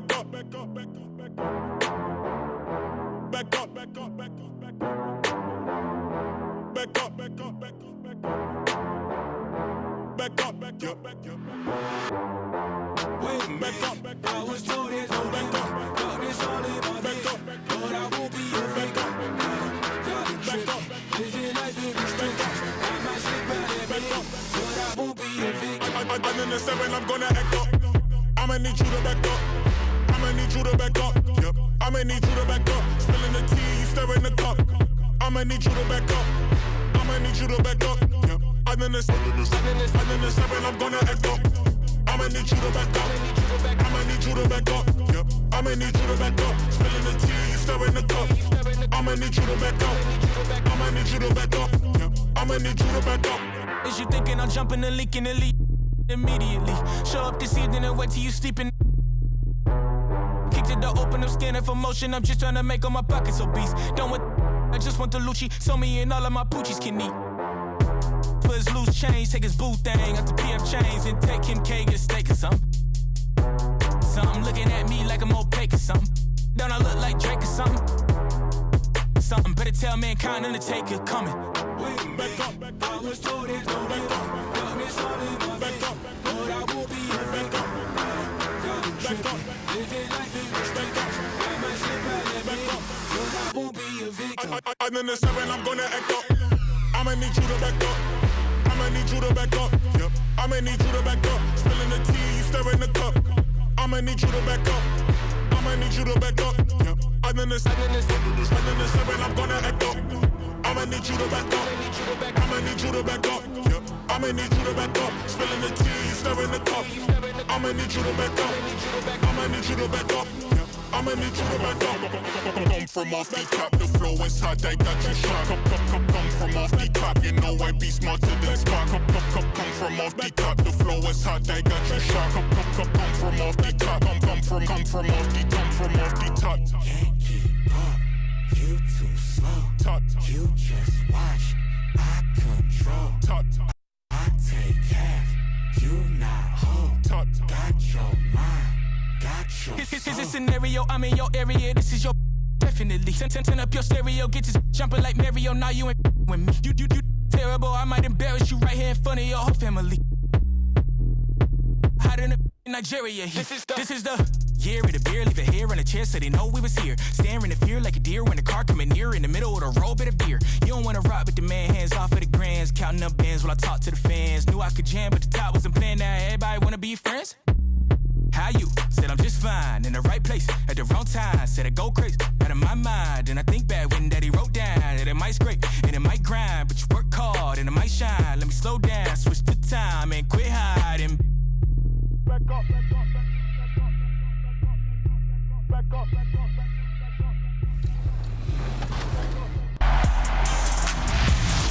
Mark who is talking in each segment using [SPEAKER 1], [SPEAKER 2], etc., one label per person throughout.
[SPEAKER 1] back up, back up, back up, back up. Back up, back up, back up, back up. Back up, back up, back up, back up. Back up, back up, back up, back up.
[SPEAKER 2] Wait a minute, I was told there's no back up. Got this all in my head, but I won't be a fake up. Y'all been tripping, living life in respect. I might slip out every day, but I won't be a fake.
[SPEAKER 1] I'm in the 7, I'm gonna act up. I'ma need you to back up. I'ma need you to back up. Yep. I'ma need you to back up. Spilling the tea, you stirring the cup. I'ma need you to back up. I'ma need you to back up. Yep. I'm in the 7, I'm gonna act up. I'ma need you to back up. I'ma need you to back up. Yep. I'ma need you to back up. Spilling the tea, you stirring the cup. I'ma need you to back up. I'ma need you to back up. Yep. I'ma need you to back up.
[SPEAKER 3] Is you thinking I'm jumping the leak in the lead? Immediately show up this evening and wait till you sleeping. Kick to the open, I'm scanning for motion. I'm just trying to make all my pockets obese. Don't want, I just want the Lucci. So me and all of my poochies can eat. For his loose change, take his boo thing out the PF chains and take him K get steak or something. Something looking at me like I'm opaque or something. Don't I look like Drake or something? Something better tell mankind Undertaker coming.
[SPEAKER 2] Wait a minute, I was told there's no back up. Got this all in my head, but I won't be a fake up. Y'all been tripping, living life in respect. I might slip out every day, but I won't be a victim.
[SPEAKER 1] I'm in the 7, I'm gonna act up. I'ma need you to back up. I'ma need you to back up. Yep. I'ma need you to back up. Spilling the tea, you stirring the cup. I'ma need you to back up. I'ma need you to back up. Yep. I'm in the 7, I'm gonna act up. I'ma need you to back up. I'ma need you to back up. Yep. I'ma need you to back up. Spilling the tea, you stirring the cup. I'ma need you to back up. I'ma need you to back up. Yep. I'ma need you to back up. Come from off the top, the flow is hot, I got you shot. Come from off the top, you know I be smarter than Spock. Come from off the top, the flow is hot, I got you shot. Come from off the top, come from off the top.
[SPEAKER 4] Can't keep up, you too slow.
[SPEAKER 1] Top.
[SPEAKER 4] You just watch, I control.
[SPEAKER 1] Top.
[SPEAKER 4] I take half, you not whole.
[SPEAKER 1] Top.
[SPEAKER 4] Got your mind, got your
[SPEAKER 3] Here's a scenario, I'm in your area, this is your definitely. Turn up your stereo, get this jumping like Mario, now you ain't with me. You terrible, I might embarrass you right here in front of your whole family. Hot in Nigeria, this is the year of the beer, leave it here in a chair so they know we was here. Staring in fear like a deer when the car coming near in the middle of the road, bit of beer. You don't wanna rock with the man, hands off of the grands, counting up bands while I talk to the fans. Knew I could jam, but the top wasn't playing. Now everybody wanna be friends. How you? Said I'm just fine, in the right place, at the wrong time. Said I go crazy, out of my mind. And I think back when daddy wrote down that it might scrape and it might grind, but you work hard and it might shine. Let me slow down, switch the time and quit hiding.
[SPEAKER 1] Back up, back up, back up, back up, back up, back up, back up.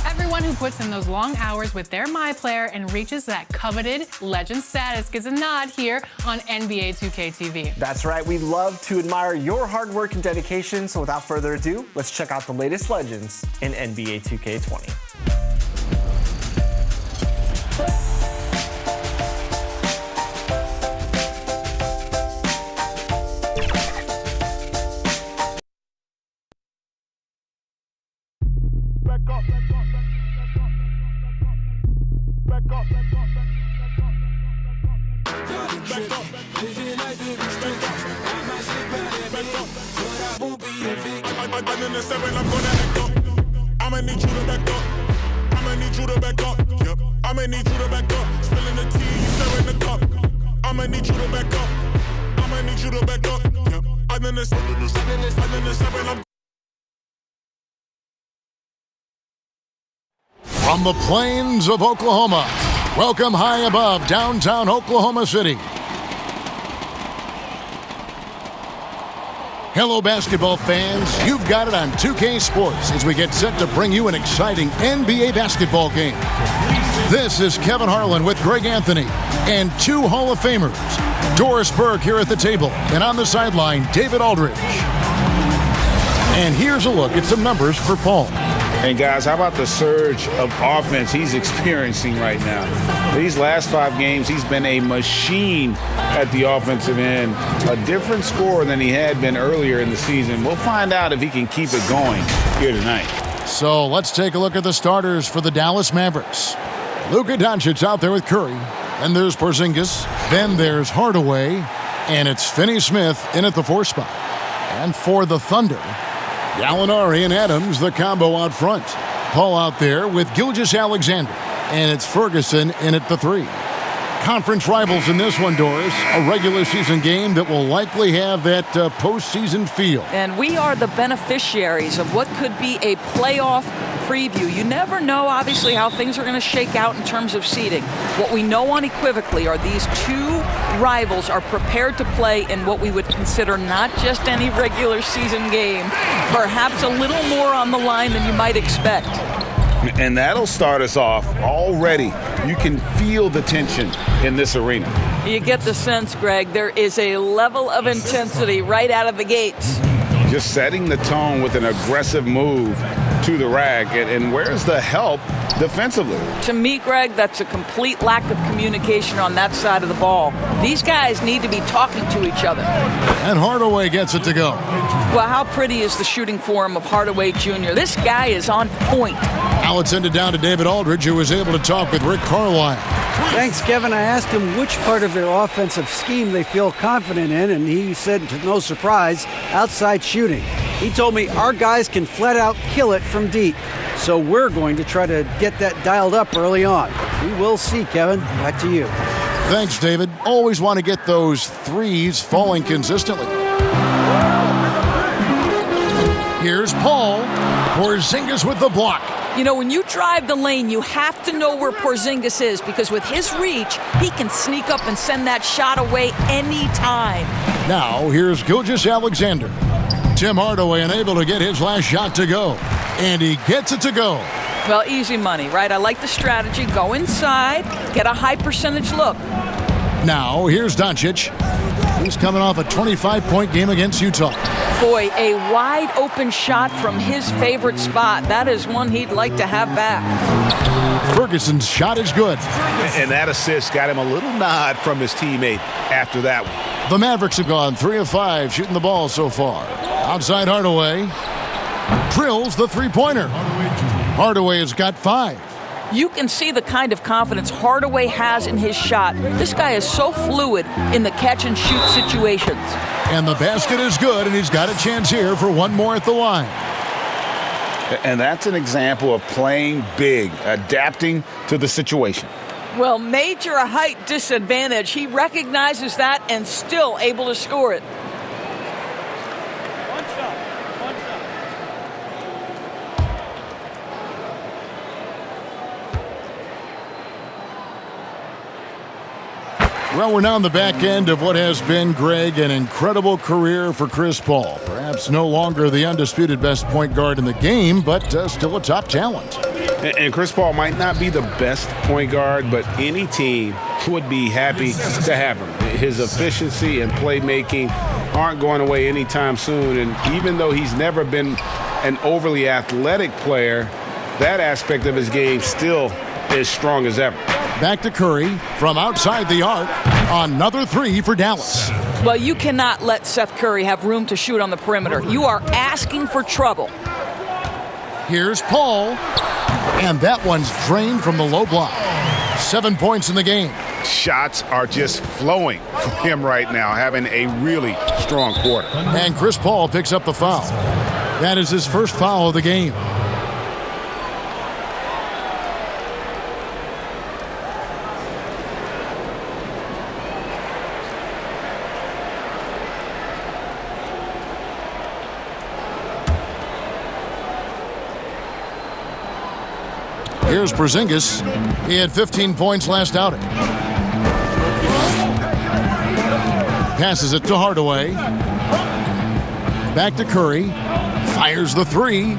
[SPEAKER 5] Everyone who puts in those long hours with their MyPlayer and reaches that coveted legend status gets a nod here on NBA 2K TV.
[SPEAKER 6] That's right, we love to admire your hard work and dedication, so without further ado, let's check out the latest legends in NBA 2K20.
[SPEAKER 1] I'm in the 7, I'm gonna act up. I'ma need you to back up. I'ma need you to back up. Yep. I'ma need you to back up. Spilling the tea, you stirring the cup. I'ma need you to back up. I'ma need you to back up. Yep. I'm in the 7, I'm
[SPEAKER 7] From the plains of Oklahoma, welcome high above downtown Oklahoma City. Hello, basketball fans. You've got it on 2K Sports as we get set to bring you an exciting NBA basketball game. This is Kevin Harlan with Greg Anthony and two Hall of Famers, Doris Burke here at the table, and on the sideline, David Aldridge. And here's a look at some numbers for Paul.
[SPEAKER 8] And guys, how about the surge of offense he's experiencing right now? These last 5 games, he's been a machine at the offensive end. A different scorer than he had been earlier in the season. We'll find out if he can keep it going here tonight.
[SPEAKER 7] So let's take a look at the starters for the Dallas Mavericks. Luka Doncic out there with Curry. Then there's Porzingis. Then there's Hardaway. And it's Finney-Smith in at the 4 spot. And for the Thunder, Gallinari and Adams, the combo out front. Paul out there with Gilgeous-Alexander. And it's Ferguson in at the 3. Conference rivals in this one, Doris. A regular season game that will likely have that postseason feel.
[SPEAKER 9] And we are the beneficiaries of what could be a playoff preview. You never know, obviously, how things are going to shake out in terms of seeding. What we know unequivocally are these 2 rivals are prepared to play in what we would consider not just any regular season game, perhaps a little more on the line than you might expect.
[SPEAKER 8] And that'll start us off already. You can feel the tension in this arena.
[SPEAKER 9] You get the sense, Greg, there is a level of intensity right out of the gates.
[SPEAKER 8] Just setting the tone with an aggressive move to the rack. And where's the help defensively?
[SPEAKER 9] To me, Greg, that's a complete lack of communication on that side of the ball. These guys need to be talking to each other.
[SPEAKER 7] And Hardaway gets it to go.
[SPEAKER 9] Well, how pretty is the shooting form of Hardaway Jr.? This guy is on point.
[SPEAKER 7] Now it's ended down to David Aldridge, who was able to talk with Rick Carlisle.
[SPEAKER 10] Thanks, Kevin. I asked him which part of their offensive scheme they feel confident in, and he said, to no surprise, outside shooting. He told me our guys can flat out kill it from deep. So we're going to try to get that dialed up early on. We will see, Kevin. Back to you.
[SPEAKER 7] Thanks, David. Always want to get those threes falling consistently. Here's Paul. Porzingis with the block.
[SPEAKER 9] You know, when you drive the lane, you have to know where Porzingis is, because with his reach, he can sneak up and send that shot away anytime.
[SPEAKER 7] Now, here's Gilgeous-Alexander. Tim Hardaway unable to get his last shot to go. And he gets it to go.
[SPEAKER 9] Well, easy money, right? I like the strategy. Go inside, get a high percentage look.
[SPEAKER 7] Now, here's Doncic. He's coming off a 25-point game against Utah.
[SPEAKER 9] Boy, a wide open shot from his favorite spot. That is one he'd like to have back.
[SPEAKER 7] Ferguson's shot is good.
[SPEAKER 8] And that assist got him a little nod from his teammate after that one.
[SPEAKER 7] The Mavericks have gone 3 of 5 shooting the ball so far. Outside Hardaway. Drills the three-pointer. Hardaway has got 5.
[SPEAKER 9] You can see the kind of confidence Hardaway has in his shot. This guy is so fluid in the catch-and-shoot situations.
[SPEAKER 7] And the basket is good, and he's got a chance here for one more at the line.
[SPEAKER 8] And that's an example of playing big, adapting to the situation.
[SPEAKER 9] Well, major height disadvantage. He recognizes that and still able to score it.
[SPEAKER 7] Well, we're now on the back end of what has been, Greg, an incredible career for Chris Paul. Perhaps no longer the undisputed best point guard in the game, but still a top talent.
[SPEAKER 8] And Chris Paul might not be the best point guard, but any team would be happy to have him. His efficiency and playmaking aren't going away anytime soon. And even though he's never been an overly athletic player, that aspect of his game still is strong as ever.
[SPEAKER 7] Back to Curry from outside the arc. Another 3 for Dallas.
[SPEAKER 9] Well, you cannot let Seth Curry have room to shoot on the perimeter. You are asking for trouble.
[SPEAKER 7] Here's Paul. And that one's drained from the low block. 7 points in the game.
[SPEAKER 8] Shots are just flowing for him right now, having a really strong quarter.
[SPEAKER 7] And Chris Paul picks up the foul. That is his first foul of the game. Here's Porzingis. He had 15 points last outing. Passes it to Hardaway. Back to Curry. Fires the 3.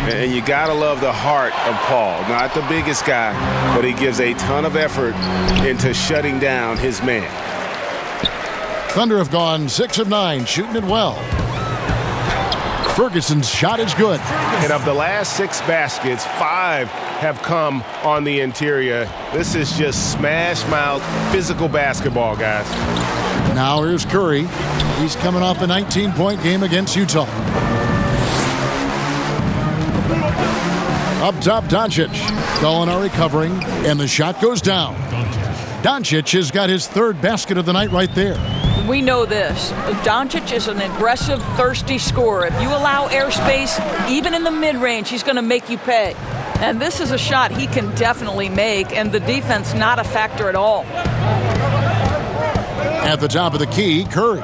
[SPEAKER 8] And you gotta love the heart of Paul. Not the biggest guy, but he gives a ton of effort into shutting down his man.
[SPEAKER 7] Thunder have gone 6 of 9, shooting it well. Ferguson's shot is good.
[SPEAKER 8] And of the last 6 baskets, 5 have come on the interior. This is just smash mouth physical basketball, guys.
[SPEAKER 7] Now here's Curry. He's coming off a 19-point game against Utah. Up top, Doncic. Gallinari covering, and the shot goes down. Doncic has got his 3rd basket of the night right there.
[SPEAKER 9] We know this. Doncic is an aggressive, thirsty scorer. If you allow airspace, even in the mid-range, he's going to make you pay. And this is a shot he can definitely make, and the defense not a factor at all.
[SPEAKER 7] At the top of the key, Curry.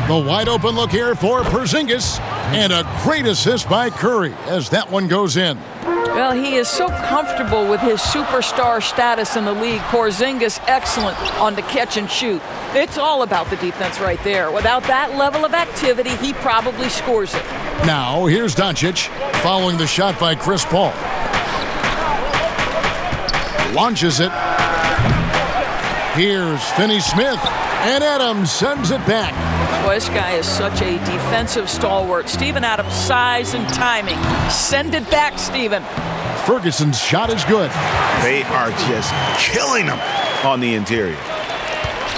[SPEAKER 7] The wide open look here for Porzingis, and a great assist by Curry as that one goes in.
[SPEAKER 9] Well, he is so comfortable with his superstar status in the league. Porzingis excellent on the catch and shoot. It's all about the defense right there. Without that level of activity, he probably scores it.
[SPEAKER 7] Now, here's Doncic following the shot by Chris Paul. Launches it. Here's Finney-Smith, and Adams sends it back.
[SPEAKER 9] Boy, this guy is such a defensive stalwart. Steven Adams' size and timing. Send it back, Steven.
[SPEAKER 7] Ferguson's shot is good.
[SPEAKER 8] They are just killing them on the interior.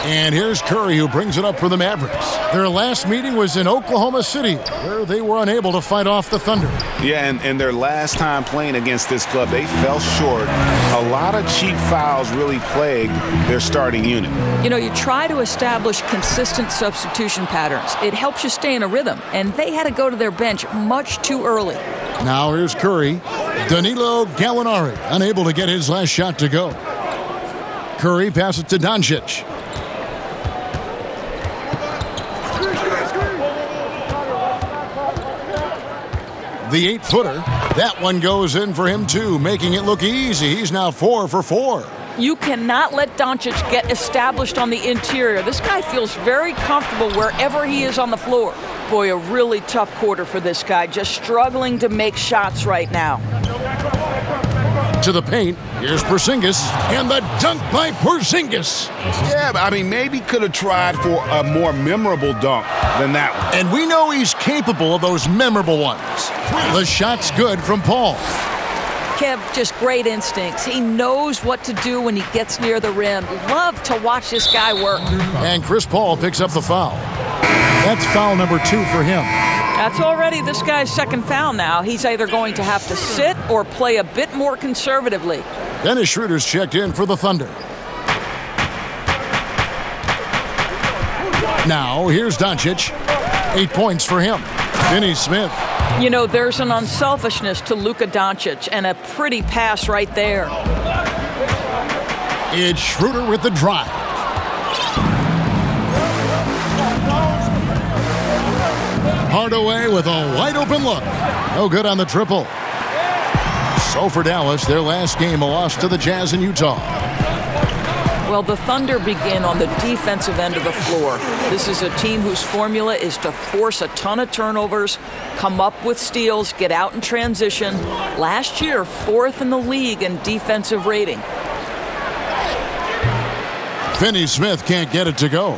[SPEAKER 7] And here's Curry, who brings it up for the Mavericks. Their last meeting was in Oklahoma City, where they were unable to fight off the Thunder.
[SPEAKER 8] Yeah, and their last time playing against this club, they fell short. A lot of cheap fouls really plagued their starting unit.
[SPEAKER 9] You know, you try to establish consistent substitution patterns. It helps you stay in a rhythm, and they had to go to their bench much too early.
[SPEAKER 7] Now here's Curry. Danilo Gallinari, unable to get his last shot to go. Curry passes to Doncic. The 8-footer. That one goes in for him, too, making it look easy. He's now 4 for 4.
[SPEAKER 9] You cannot let Doncic get established on the interior. This guy feels very comfortable wherever he is on the floor. Boy, a really tough quarter for this guy, just struggling to make shots right now.
[SPEAKER 7] To the paint, here's Porzingis, and the dunk by Porzingis.
[SPEAKER 8] Yeah, but I mean, maybe could have tried for a more memorable dunk than that one.
[SPEAKER 7] And we know he's capable of those memorable ones. The shot's good from Paul.
[SPEAKER 9] Kev, just great instincts. He knows what to do when he gets near the rim. Love to watch this guy work.
[SPEAKER 7] And Chris Paul picks up the foul. That's foul number 2 for him.
[SPEAKER 9] That's already this guy's second foul now. He's either going to have to sit or play a bit more conservatively.
[SPEAKER 7] Dennis Schroeder's checked in for the Thunder. Now, here's Doncic. 8 points for him. Finney-Smith.
[SPEAKER 9] You know, there's an unselfishness to Luka Doncic, and a pretty pass right there.
[SPEAKER 7] It's Schroeder with the drive. Hardaway with a wide-open look. No good on the triple. So for Dallas, their last game, a loss to the Jazz in Utah.
[SPEAKER 9] Well, the Thunder begin on the defensive end of the floor. This is a team whose formula is to force a ton of turnovers, come up with steals, get out in transition. Last year, 4th in the league in defensive rating.
[SPEAKER 7] Finney-Smith can't get it to go.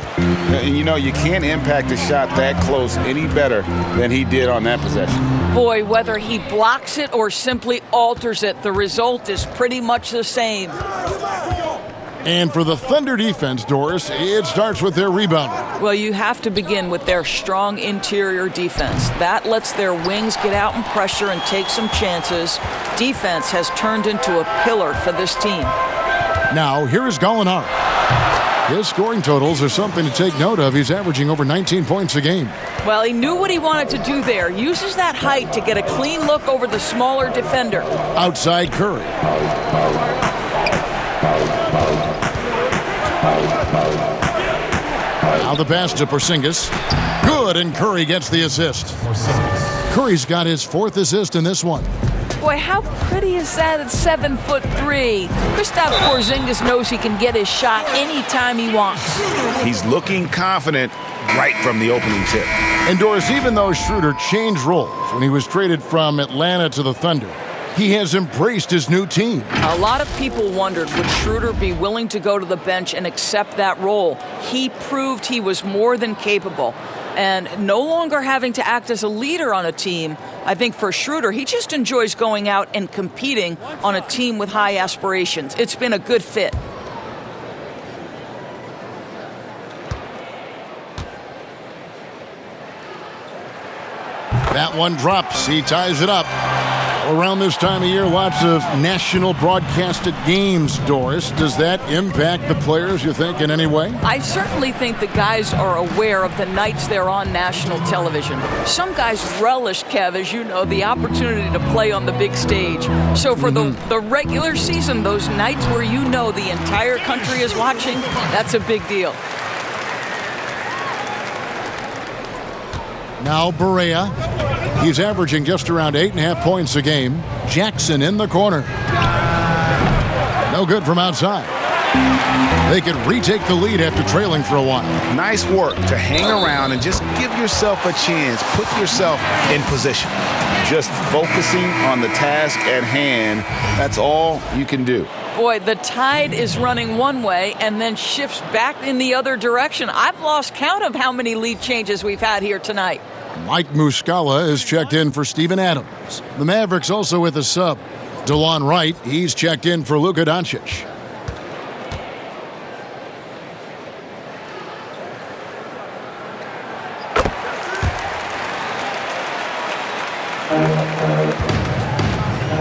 [SPEAKER 8] You know, you can't impact a shot that close any better than he did on that possession.
[SPEAKER 9] Boy, whether he blocks it or simply alters it, the result is pretty much the same.
[SPEAKER 7] And for the Thunder defense, Doris, it starts with their rebounding.
[SPEAKER 9] Well, you have to begin with their strong interior defense. That lets their wings get out and pressure and take some chances. Defense has turned into a pillar for this team.
[SPEAKER 7] Now, here is Gallinari. His scoring totals are something to take note of. He's averaging over 19 points a game.
[SPEAKER 9] Well, he knew what he wanted to do there. Uses that height to get a clean look over the smaller defender.
[SPEAKER 7] Outside Curry. Now the pass to Porzingis. Good, and Curry gets the assist. Curry's got his 4th assist in this one.
[SPEAKER 9] Boy, how pretty is that at 7'3"? Kristaps Porzingis knows he can get his shot anytime he wants.
[SPEAKER 8] He's looking confident right from the opening tip.
[SPEAKER 7] And Doris, even though Schroeder changed roles when he was traded from Atlanta to the Thunder, he has embraced his new team.
[SPEAKER 9] A lot of people wondered, would Schroeder be willing to go to the bench and accept that role? He proved he was more than capable. and no longer having to act as a leader on a team. I think for Schroeder, he just enjoys going out and competing on a team with high aspirations. It's been a good fit.
[SPEAKER 7] That one drops. He ties it up. Around this time of year, lots of national broadcasted games, Doris. Does that impact the players, you think, in any way?
[SPEAKER 9] I certainly think the guys are aware of the nights they're on national television. Some guys relish, Kev, as you know, the opportunity to play on the big stage. So for the regular season, those nights where you know the entire country is watching, that's a big deal.
[SPEAKER 7] Now Barea. He's averaging just around 8.5 points a game. Jackson in the corner. No good from outside. They could retake the lead after trailing for a while.
[SPEAKER 8] Nice work to hang around and just give yourself a chance. Put yourself in position. Just focusing on the task at hand. That's all you can do.
[SPEAKER 9] Boy, the tide is running one way and then shifts back in the other direction. I've lost count of how many lead changes we've had here tonight.
[SPEAKER 7] Mike Muscala is checked in for Steven Adams. The Mavericks also with a sub. DeLon Wright, he's checked in for Luka Doncic.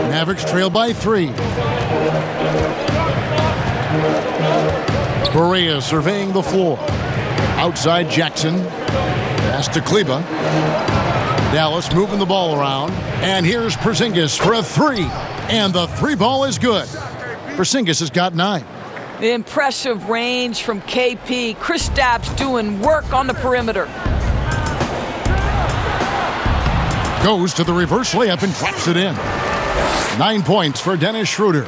[SPEAKER 7] Mavericks trail by 3. Barea surveying the floor. Outside Jackson. Pass to Kleba. Dallas moving the ball around. And here's Porzingis for a 3. And the 3 ball is good. Porzingis has got 9.
[SPEAKER 9] The impressive range from KP. Kristaps doing work on the perimeter.
[SPEAKER 7] Goes to the reverse layup and drops it in. 9 points for Dennis Schroeder.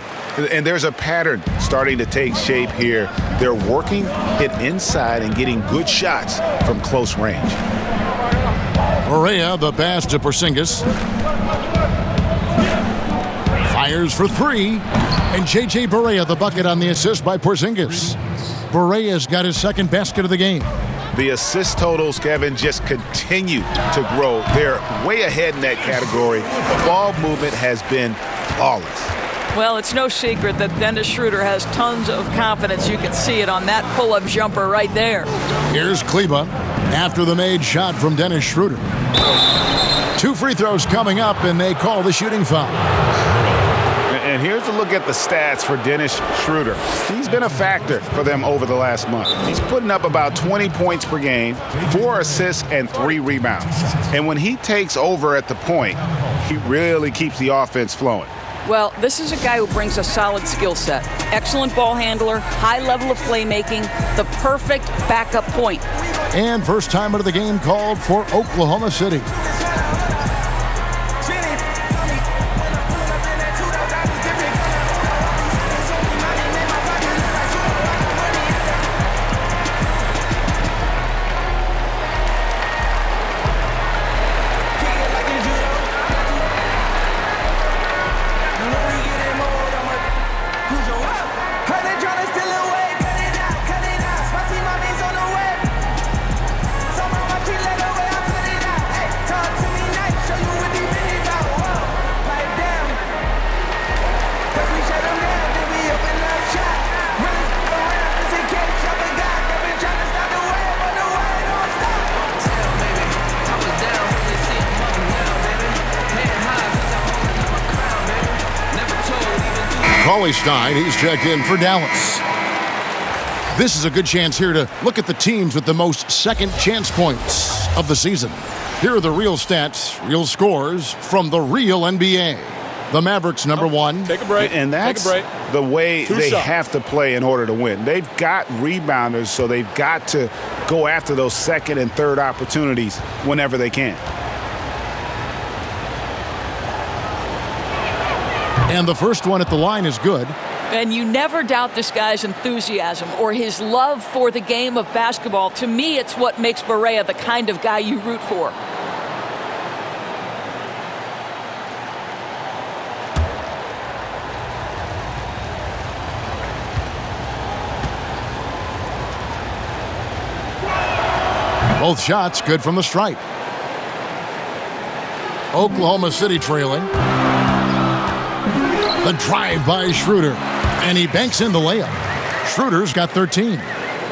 [SPEAKER 8] And there's a pattern starting to take shape here. They're working it inside and getting good shots from close range.
[SPEAKER 7] Barea, the pass to Porzingis. Fires for 3. And J.J. Barea, the bucket on the assist by Porzingis. Barea's got his second basket of the game.
[SPEAKER 8] The assist totals, Kevin, just continue to grow. They're way ahead in that category. The ball movement has been flawless.
[SPEAKER 9] Well, it's no secret that Dennis Schroeder has tons of confidence. You can see it on that pull-up jumper right there.
[SPEAKER 7] Here's Kleba after the made shot from Dennis Schroeder. 2 free throws coming up, and they call the shooting foul.
[SPEAKER 8] And here's a look at the stats for Dennis Schroeder. He's been a factor for them over the last month. He's putting up about 20 points per game, 4 assists, and 3 rebounds. And when he takes over at the point, he really keeps the offense flowing.
[SPEAKER 9] Well, this is a guy who brings a solid skill set. Excellent ball handler, high level of playmaking, the perfect backup point.
[SPEAKER 7] And first time out of the game called for Oklahoma City. Stein, he's checked in for Dallas. This is a good chance here to look at the teams with the most second chance points of the season. Here are the real stats, real scores from the real NBA. The Mavericks, number 1.
[SPEAKER 11] Take a break.
[SPEAKER 8] And that's the way they have to play in order to win. They've got rebounders, so they've got to go after those second and third opportunities whenever they can.
[SPEAKER 7] And the first one at the line is good.
[SPEAKER 9] And you never doubt this guy's enthusiasm or his love for the game of basketball. To me, it's what makes Barea the kind of guy you root for.
[SPEAKER 7] Both shots good from the stripe. Oklahoma City trailing. The drive by Schroeder, and he banks in the layup. Schroeder's got 13.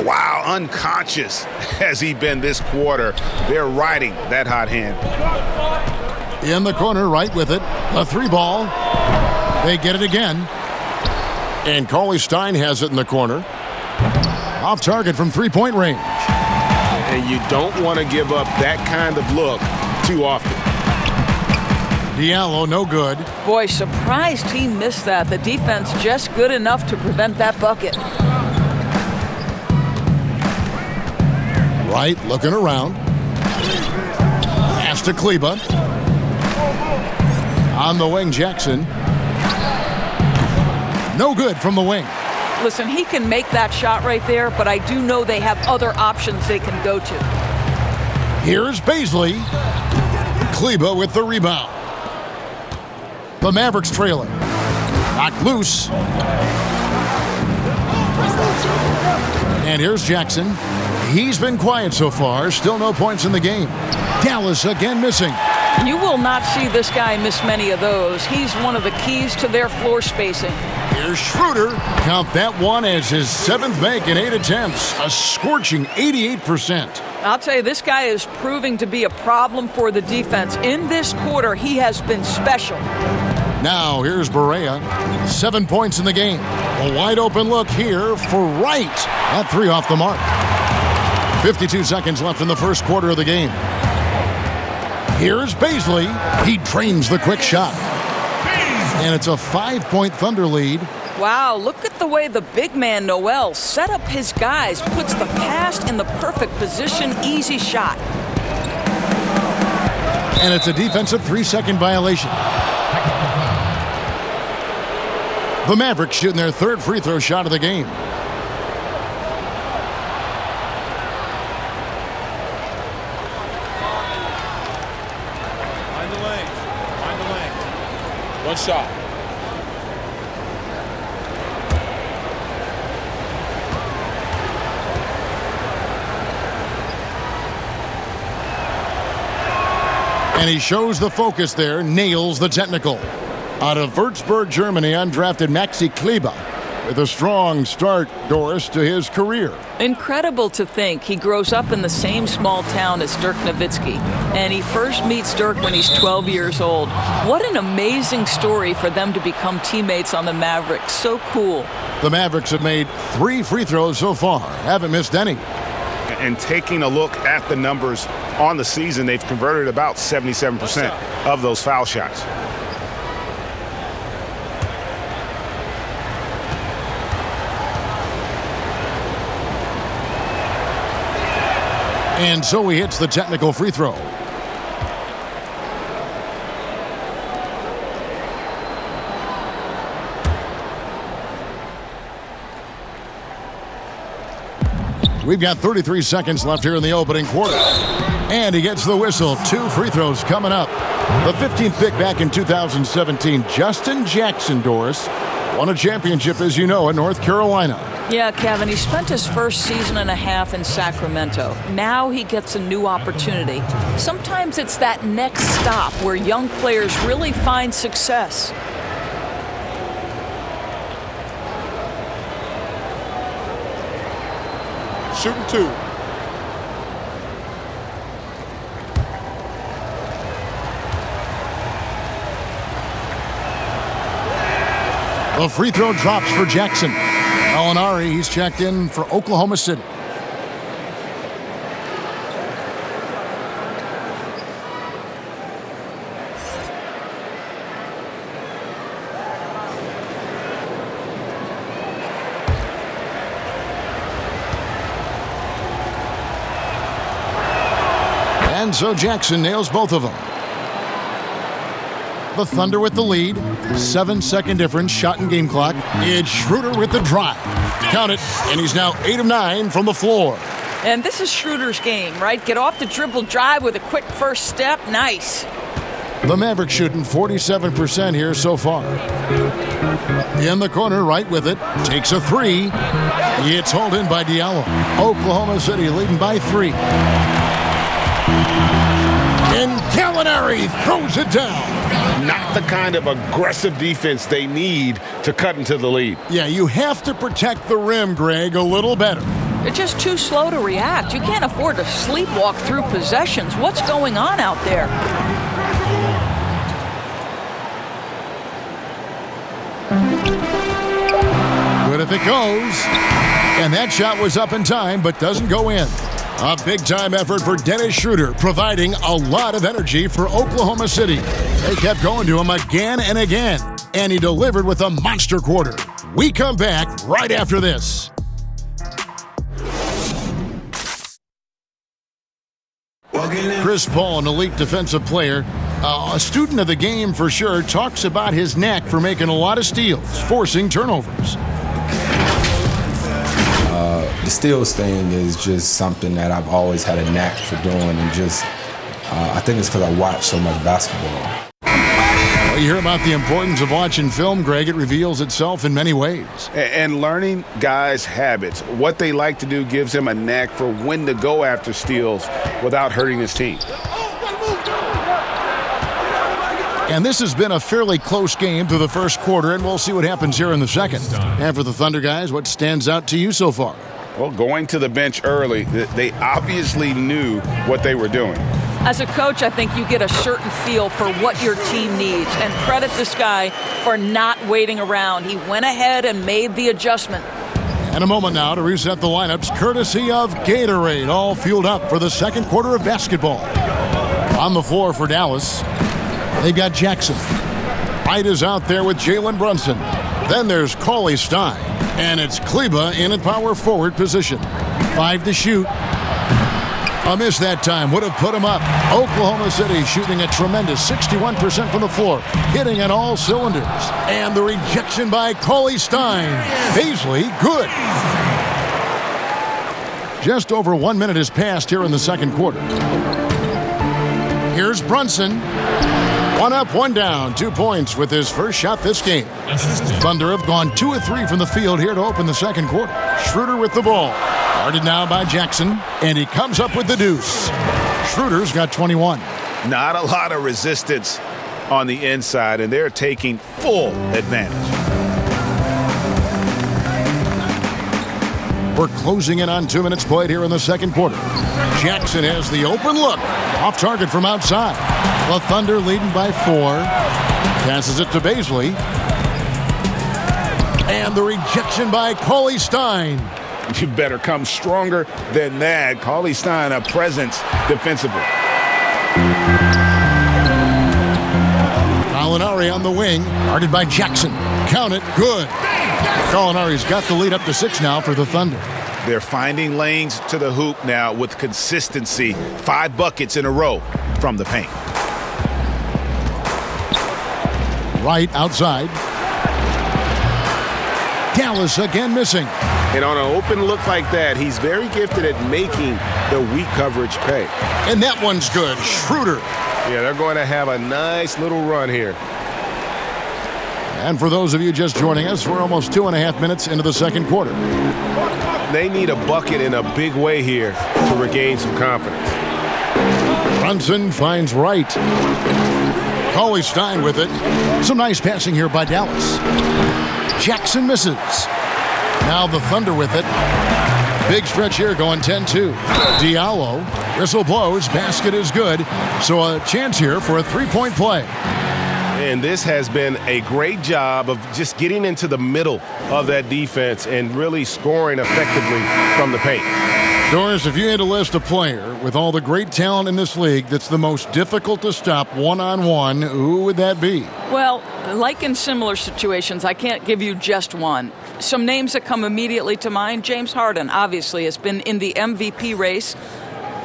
[SPEAKER 8] Wow, unconscious has he been this quarter. They're riding that hot hand.
[SPEAKER 7] In the corner, right with it. A 3-ball. They get it again. And Cauley Stein has it in the corner. Off target from 3-point range.
[SPEAKER 8] And you don't want to give up that kind of look too often.
[SPEAKER 7] Diallo, no good.
[SPEAKER 9] Boy, surprised he missed that. The defense just good enough to prevent that bucket.
[SPEAKER 7] Right, looking around. Pass to Kleba. On the wing, Jackson. No good from the wing.
[SPEAKER 9] Listen, he can make that shot right there, but I do know they have other options they can go to.
[SPEAKER 7] Here's Baisley. Kleba with the rebound. The Mavericks trailing. Knocked loose. And here's Jackson. He's been quiet so far. Still no points in the game. Dallas again missing.
[SPEAKER 9] You will not see this guy miss many of those. He's one of the keys to their floor spacing.
[SPEAKER 7] Here's Schroeder. Count that one as his 7th make in 8 attempts. A scorching 88%.
[SPEAKER 9] I'll tell you, this guy is proving to be a problem for the defense. In this quarter, he has been special.
[SPEAKER 7] Now here's Barea. 7 points in the game. A wide open look here for Wright. That 3 off the mark. 52 seconds left in the first quarter of the game. Here's Baisley. He drains the quick shot. And it's a 5-point Thunder lead.
[SPEAKER 9] Wow, look at the way the big man, Noel, set up his guys, puts the pass in the perfect position, easy shot.
[SPEAKER 7] And it's a defensive 3-second violation. The Mavericks shooting their 3rd free throw shot of the game.
[SPEAKER 2] Find the lane. Find the lane. One shot.
[SPEAKER 7] And he shows the focus there, nails the technical. Out of Würzburg, Germany, undrafted Maxi Kleba with a strong start, Doris, to his career.
[SPEAKER 9] Incredible to think he grows up in the same small town as Dirk Nowitzki, and he first meets Dirk when he's 12 years old. What an amazing story for them to become teammates on the Mavericks. So cool.
[SPEAKER 7] The Mavericks have made 3 free throws so far, haven't missed any.
[SPEAKER 8] And taking a look at the numbers on the season, they've converted about 77% of those foul shots.
[SPEAKER 7] And so he hits the technical free throw. We've got 33 seconds left here in the opening quarter. And he gets the whistle. 2 free throws coming up. The 15th pick back in 2017, Justin Jackson, Doris, won a championship, as you know, at North Carolina.
[SPEAKER 9] Yeah, Kevin, he spent his first season and a half in Sacramento. Now he gets a new opportunity. Sometimes it's that next stop where young players really find success.
[SPEAKER 2] Shooting 2.
[SPEAKER 7] The free throw drops for Jackson. Alinari, he's checked in for Oklahoma City. And so Jackson nails both of them. The Thunder with the lead. 7-second difference, shot and game clock. It's Schroeder with the drive. Count it, and he's now 8 of 9 from the floor.
[SPEAKER 9] And this is Schroeder's game, right? Get off the dribble drive with a quick first step. Nice.
[SPEAKER 7] The Mavericks shooting 47% here so far. In the corner, right with it. Takes a 3. It's hauled in by Diallo. Oklahoma City leading by 3. And Gallinari throws it down.
[SPEAKER 8] Not the kind of aggressive defense they need to cut into the lead.
[SPEAKER 7] Yeah, you have to protect the rim, Greg, a little better.
[SPEAKER 9] They're just too slow to react. You can't afford to sleepwalk through possessions. What's going on out there?
[SPEAKER 7] Good if it goes. And that shot was up in time, but doesn't go in. A big-time effort for Dennis Schroeder, providing a lot of energy for Oklahoma City. They kept going to him again and again, and he delivered with a monster quarter. We come back right after this. Chris Paul, an elite defensive player, a student of the game for sure, talks about his knack for making a lot of steals, forcing turnovers.
[SPEAKER 11] The steals thing is just something that I've always had a knack for doing, and just I think it's because I watch so much basketball.
[SPEAKER 7] Well, you hear about the importance of watching film, Greg. It reveals itself in many ways.
[SPEAKER 8] And learning guys' habits, what they like to do, gives him a knack for when to go after steals without hurting his team.
[SPEAKER 7] And this has been a fairly close game through the first quarter, and we'll see what happens here in the second. And for the Thunder guys, what stands out to you so far?
[SPEAKER 8] Well, going to the bench early, they obviously knew what they were doing.
[SPEAKER 9] As a coach, I think you get a certain feel for what your team needs, and credit this guy for not waiting around. He went ahead and made the adjustment.
[SPEAKER 7] And a moment now to reset the lineups, courtesy of Gatorade, all fueled up for the second quarter of basketball. On the floor for Dallas, they've got Jackson. White is out there with Jalen Brunson. Then there's Cauley Stein. And it's Kleba in a power forward position. 5 to shoot. A miss that time would have put him up. Oklahoma City shooting a tremendous 61% from the floor, hitting on all cylinders. And the rejection by Cauley Stein. Paisley, good. Just over 1 minute has passed here in the second quarter. Here's Brunson. 1 up, 1 down, 2 points with his first shot this game. Thunder have gone 2 of 3 from the field here to open the second quarter. Schroeder with the ball. Guarded now by Jackson, and he comes up with the deuce. Schroeder's got 21.
[SPEAKER 8] Not a lot of resistance on the inside, and they're taking full advantage.
[SPEAKER 7] We're closing in on 2 minutes played here in the second quarter. Jackson has the open look. Off target from outside. The Thunder leading by 4. Passes it to Paisley. And the rejection by Cauley Stein.
[SPEAKER 8] You better come stronger than that. Cauley Stein, a presence defensively.
[SPEAKER 7] Gallinari on the wing. Guarded by Jackson. Count it. Good. Gallinari's got the lead up to 6 now for the Thunder.
[SPEAKER 8] They're finding lanes to the hoop now with consistency. 5 buckets in a row from the paint.
[SPEAKER 7] Right outside. Dallas again missing.
[SPEAKER 8] And on an open look like that, he's very gifted at making the weak coverage pay.
[SPEAKER 7] And that one's good. Schroeder.
[SPEAKER 8] Yeah, they're going to have a nice little run here.
[SPEAKER 7] And for those of you just joining us, we're almost 2.5 minutes into the second quarter.
[SPEAKER 8] They need a bucket in a big way here to regain some confidence.
[SPEAKER 7] Brunson finds Wright. Cauley Stein with it. Some nice passing here by Dallas. Jackson misses. Now the Thunder with it. Big stretch here going 10-2. Diallo. Whistle blows. Basket is good. So a chance here for a 3-point play.
[SPEAKER 8] And this has been a great job of just getting into the middle of that defense and really scoring effectively from the paint.
[SPEAKER 7] Doris, if you had to list a player with all the great talent in this league that's the most difficult to stop one-on-one, who would that be?
[SPEAKER 9] Well, like in similar situations, I can't give you just one. Some names that come immediately to mind, James Harden, obviously, has been in the MVP race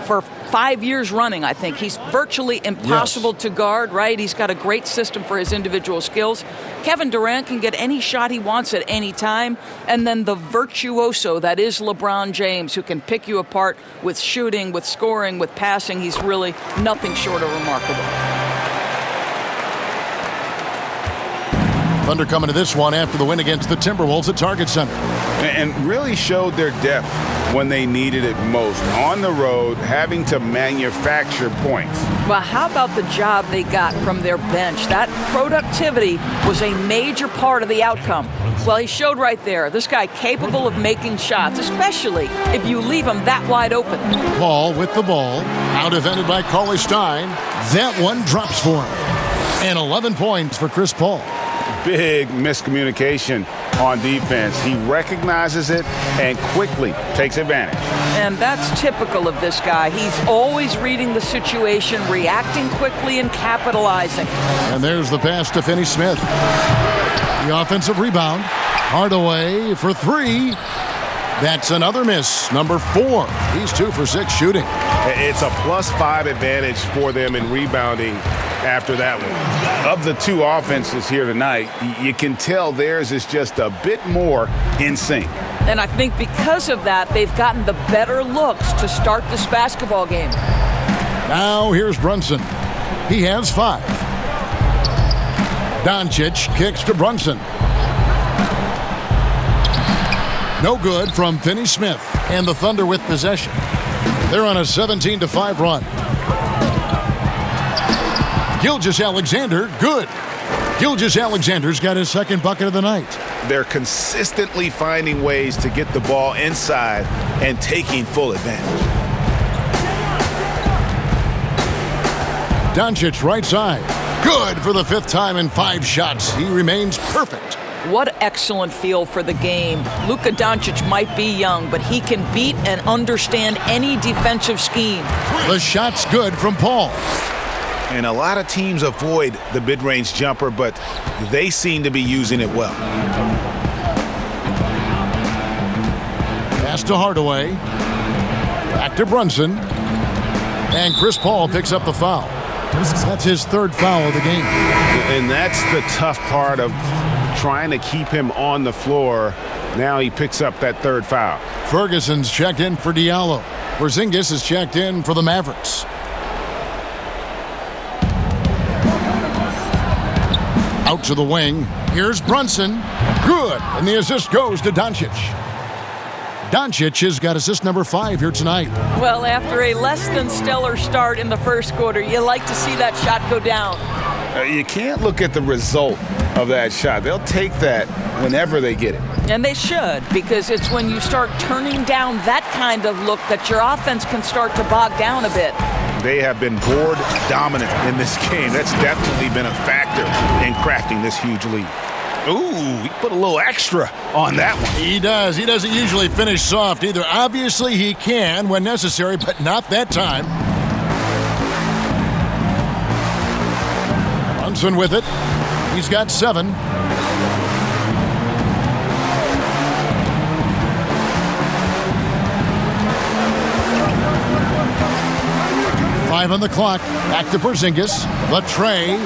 [SPEAKER 9] for 5 years running, I think. He's virtually impossible to guard, right? He's got a great system for his individual skills. Kevin Durant can get any shot he wants at any time. And then the virtuoso that is LeBron James, who can pick you apart with shooting, with scoring, with passing. He's really nothing short of remarkable.
[SPEAKER 7] Thunder coming to this one after the win against the Timberwolves at Target Center.
[SPEAKER 8] And really showed their depth when they needed it most. On the road, having to manufacture points.
[SPEAKER 9] Well, how about the job they got from their bench? That productivity was a major part of the outcome. Well, he showed right there, this guy capable of making shots, especially if you leave him that wide open.
[SPEAKER 7] Paul with the ball, out defended by Cauley Stein. That one drops for him. And 11 points for Chris Paul.
[SPEAKER 8] Big miscommunication on defense. He recognizes it and quickly takes advantage.
[SPEAKER 9] And that's typical of this guy. He's always reading the situation, reacting quickly and capitalizing.
[SPEAKER 7] And there's the pass to Finney Smith. The offensive rebound. Hardaway for three. That's another miss. Number 4. He's 2 for 6 shooting.
[SPEAKER 8] It's a +5 advantage for them in rebounding after that one. Of the two offenses here tonight, you can tell theirs is just a bit more in sync.
[SPEAKER 9] And I think because of that, they've gotten the better looks to start this basketball game.
[SPEAKER 7] Now here's Brunson. He has 5. Doncic kicks to Brunson. No good from Finney Smith. And the Thunder with possession. They're on a 17-5 run. Gilgeous-Alexander, good. Gilgeous-Alexander's got his second bucket of the night.
[SPEAKER 8] They're consistently finding ways to get the ball inside and taking full advantage.
[SPEAKER 7] Doncic right side. Good for the 5th time in 5 shots. He remains perfect.
[SPEAKER 9] What excellent feel for the game. Luka Doncic might be young, but he can beat and understand any defensive scheme.
[SPEAKER 7] The shot's good from Paul.
[SPEAKER 8] And a lot of teams avoid the mid-range jumper, but they seem to be using it well.
[SPEAKER 7] Pass to Hardaway. Back to Brunson. And Chris Paul picks up the foul. That's his 3rd foul of the game.
[SPEAKER 8] And that's the tough part of trying to keep him on the floor. Now he picks up that 3rd foul.
[SPEAKER 7] Ferguson's checked in for Diallo. Porzingis is checked in for the Mavericks. Out to the wing. Here's Brunson. Good. And the assist goes to Doncic. Doncic has got assist number 5 here tonight.
[SPEAKER 9] Well, after a less than stellar start in the first quarter, you like to see that shot go down.
[SPEAKER 8] You can't look at the result of that shot. They'll take that whenever they get it.
[SPEAKER 9] And they should, because it's when you start turning down that kind of look that your offense can start to bog down a bit.
[SPEAKER 8] They have been board dominant in this game. That's definitely been a factor in crafting this huge lead. Ooh, he put a little extra on that one.
[SPEAKER 7] He does. He doesn't usually finish soft either. Obviously, he can when necessary, but not that time. Brunson with it. He's got 7. Five on the clock. Back to Porzingis. The tray.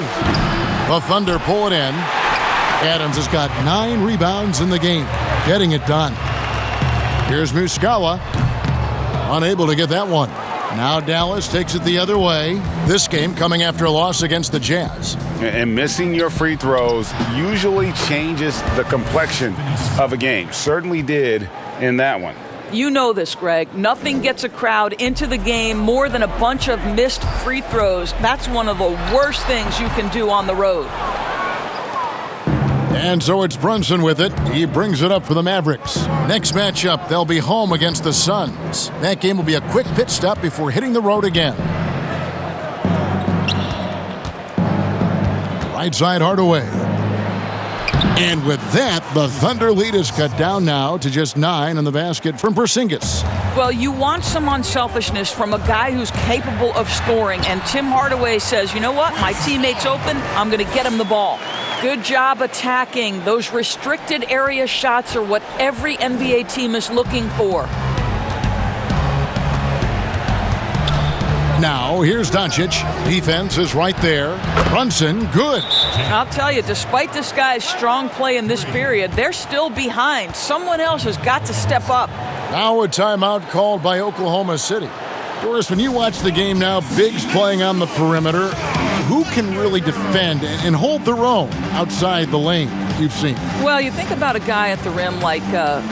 [SPEAKER 7] The Thunder pull it in. Adams has got 9 rebounds in the game. Getting it done. Here's Muscala. Unable to get that one. Now Dallas takes it the other way. This game coming after a loss against the Jazz.
[SPEAKER 8] And missing your free throws usually changes the complexion of a game. Certainly did in that one.
[SPEAKER 9] You know this, Greg. Nothing gets a crowd into the game more than a bunch of missed free throws. That's one of the worst things you can do on the road.
[SPEAKER 7] And so it's Brunson with it. He brings it up for the Mavericks. Next matchup, they'll be home against the Suns. That game will be a quick pit stop before hitting the road again. Right side Hardaway. And with that, the Thunder lead is cut down now to just 9 in the basket from Porzingis.
[SPEAKER 9] Well, you want some unselfishness from a guy who's capable of scoring. And Tim Hardaway says, you know what? My teammate's open. I'm going to get him the ball. Good job attacking. Those restricted area shots are what every NBA team is looking for.
[SPEAKER 7] Now, here's Doncic. Defense is right there. Brunson, good.
[SPEAKER 9] I'll tell you, despite this guy's strong play in this period, they're still behind. Someone else has got to step up.
[SPEAKER 7] Now a timeout called by Oklahoma City. Doris, when you watch the game now, bigs playing on the perimeter, who can really defend and hold their own outside the lane? you've seen?
[SPEAKER 9] Well, you think about a guy at the rim like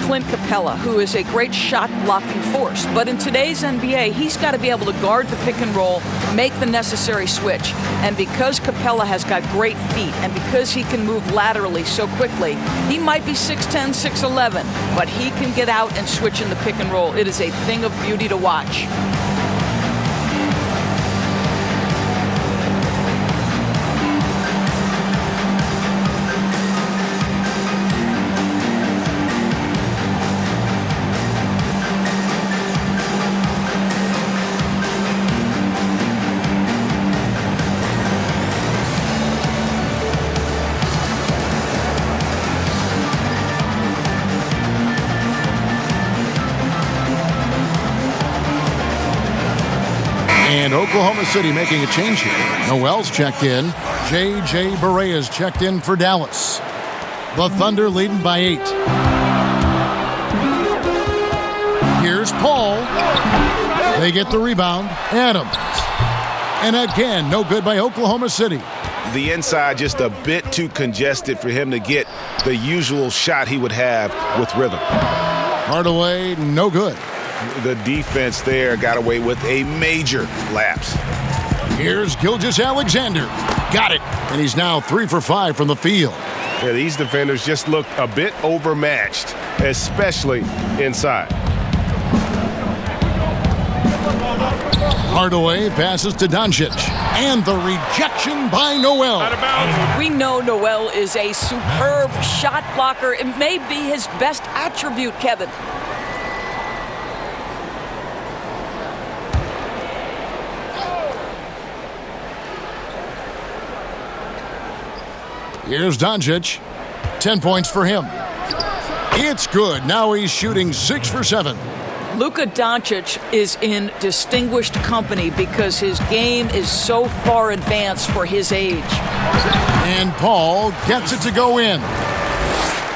[SPEAKER 9] Clint Capella, who is a great shot-blocking force. But in today's NBA, he's got to be able to guard the pick and roll, make the necessary switch. And because Capella has got great feet and because he can move laterally so quickly, he might be 6'10", 6'11", but he can get out and switch in the pick and roll. It is a thing of beauty to watch.
[SPEAKER 7] And Oklahoma City making a change here. Noel's checked in. J.J. Barea's checked in for Dallas. The Thunder leading by 8. Here's Paul. They get the rebound. Adams. And again, no good by Oklahoma City.
[SPEAKER 8] The inside just a bit too congested for him to get the usual shot he would have with rhythm.
[SPEAKER 7] Hardaway, no good.
[SPEAKER 8] The defense there got away with a major lapse.
[SPEAKER 7] Here's Gilgeous-Alexander. Got it. And he's now 3 for 5 from the field.
[SPEAKER 8] Yeah, these defenders just look a bit overmatched, especially inside.
[SPEAKER 7] Hardaway passes to Doncic. And the rejection by Noel.
[SPEAKER 9] We know Noel is a superb shot blocker. It may be his best attribute, Kevin.
[SPEAKER 7] Here's Doncic. 10 points for him. It's good. Now he's shooting 6 for 7.
[SPEAKER 9] Luka Doncic is in distinguished company because his game is so far advanced for his age.
[SPEAKER 7] And Paul gets it to go in.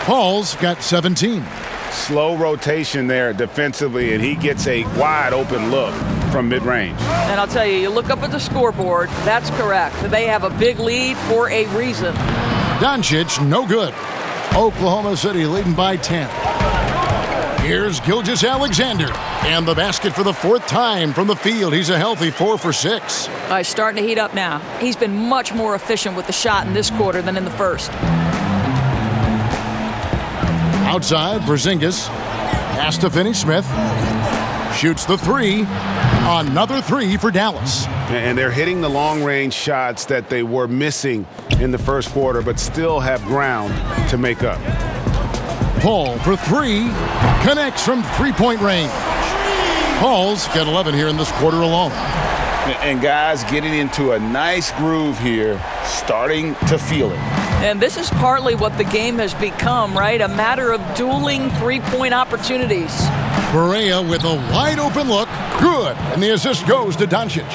[SPEAKER 7] Paul's got 17.
[SPEAKER 8] Slow rotation there defensively, and he gets a wide open look from mid-range.
[SPEAKER 9] And I'll tell you, you look up at the scoreboard, that's correct. They have a big lead for a reason.
[SPEAKER 7] Doncic, no good. Oklahoma City leading by 10. Here's Gilgeous-Alexander. And the basket for the 4th time from the field. He's a healthy 4 for 6.
[SPEAKER 9] He's starting to heat up now. He's been much more efficient with the shot in this quarter than in the first.
[SPEAKER 7] Outside, Porzingis. Pass to Finney-Smith. Shoots the 3. Another 3 for Dallas.
[SPEAKER 8] And they're hitting the long-range shots that they were missing in the first quarter, but still have ground to make up.
[SPEAKER 7] Paul for 3. Connects from three-point range. Paul's got 11 here in this quarter alone.
[SPEAKER 8] And guys getting into a nice groove here, starting to feel it.
[SPEAKER 9] And this is partly what the game has become, right? A matter of dueling three-point opportunities.
[SPEAKER 7] Barea with a wide-open look. Good. And the assist goes to Doncic.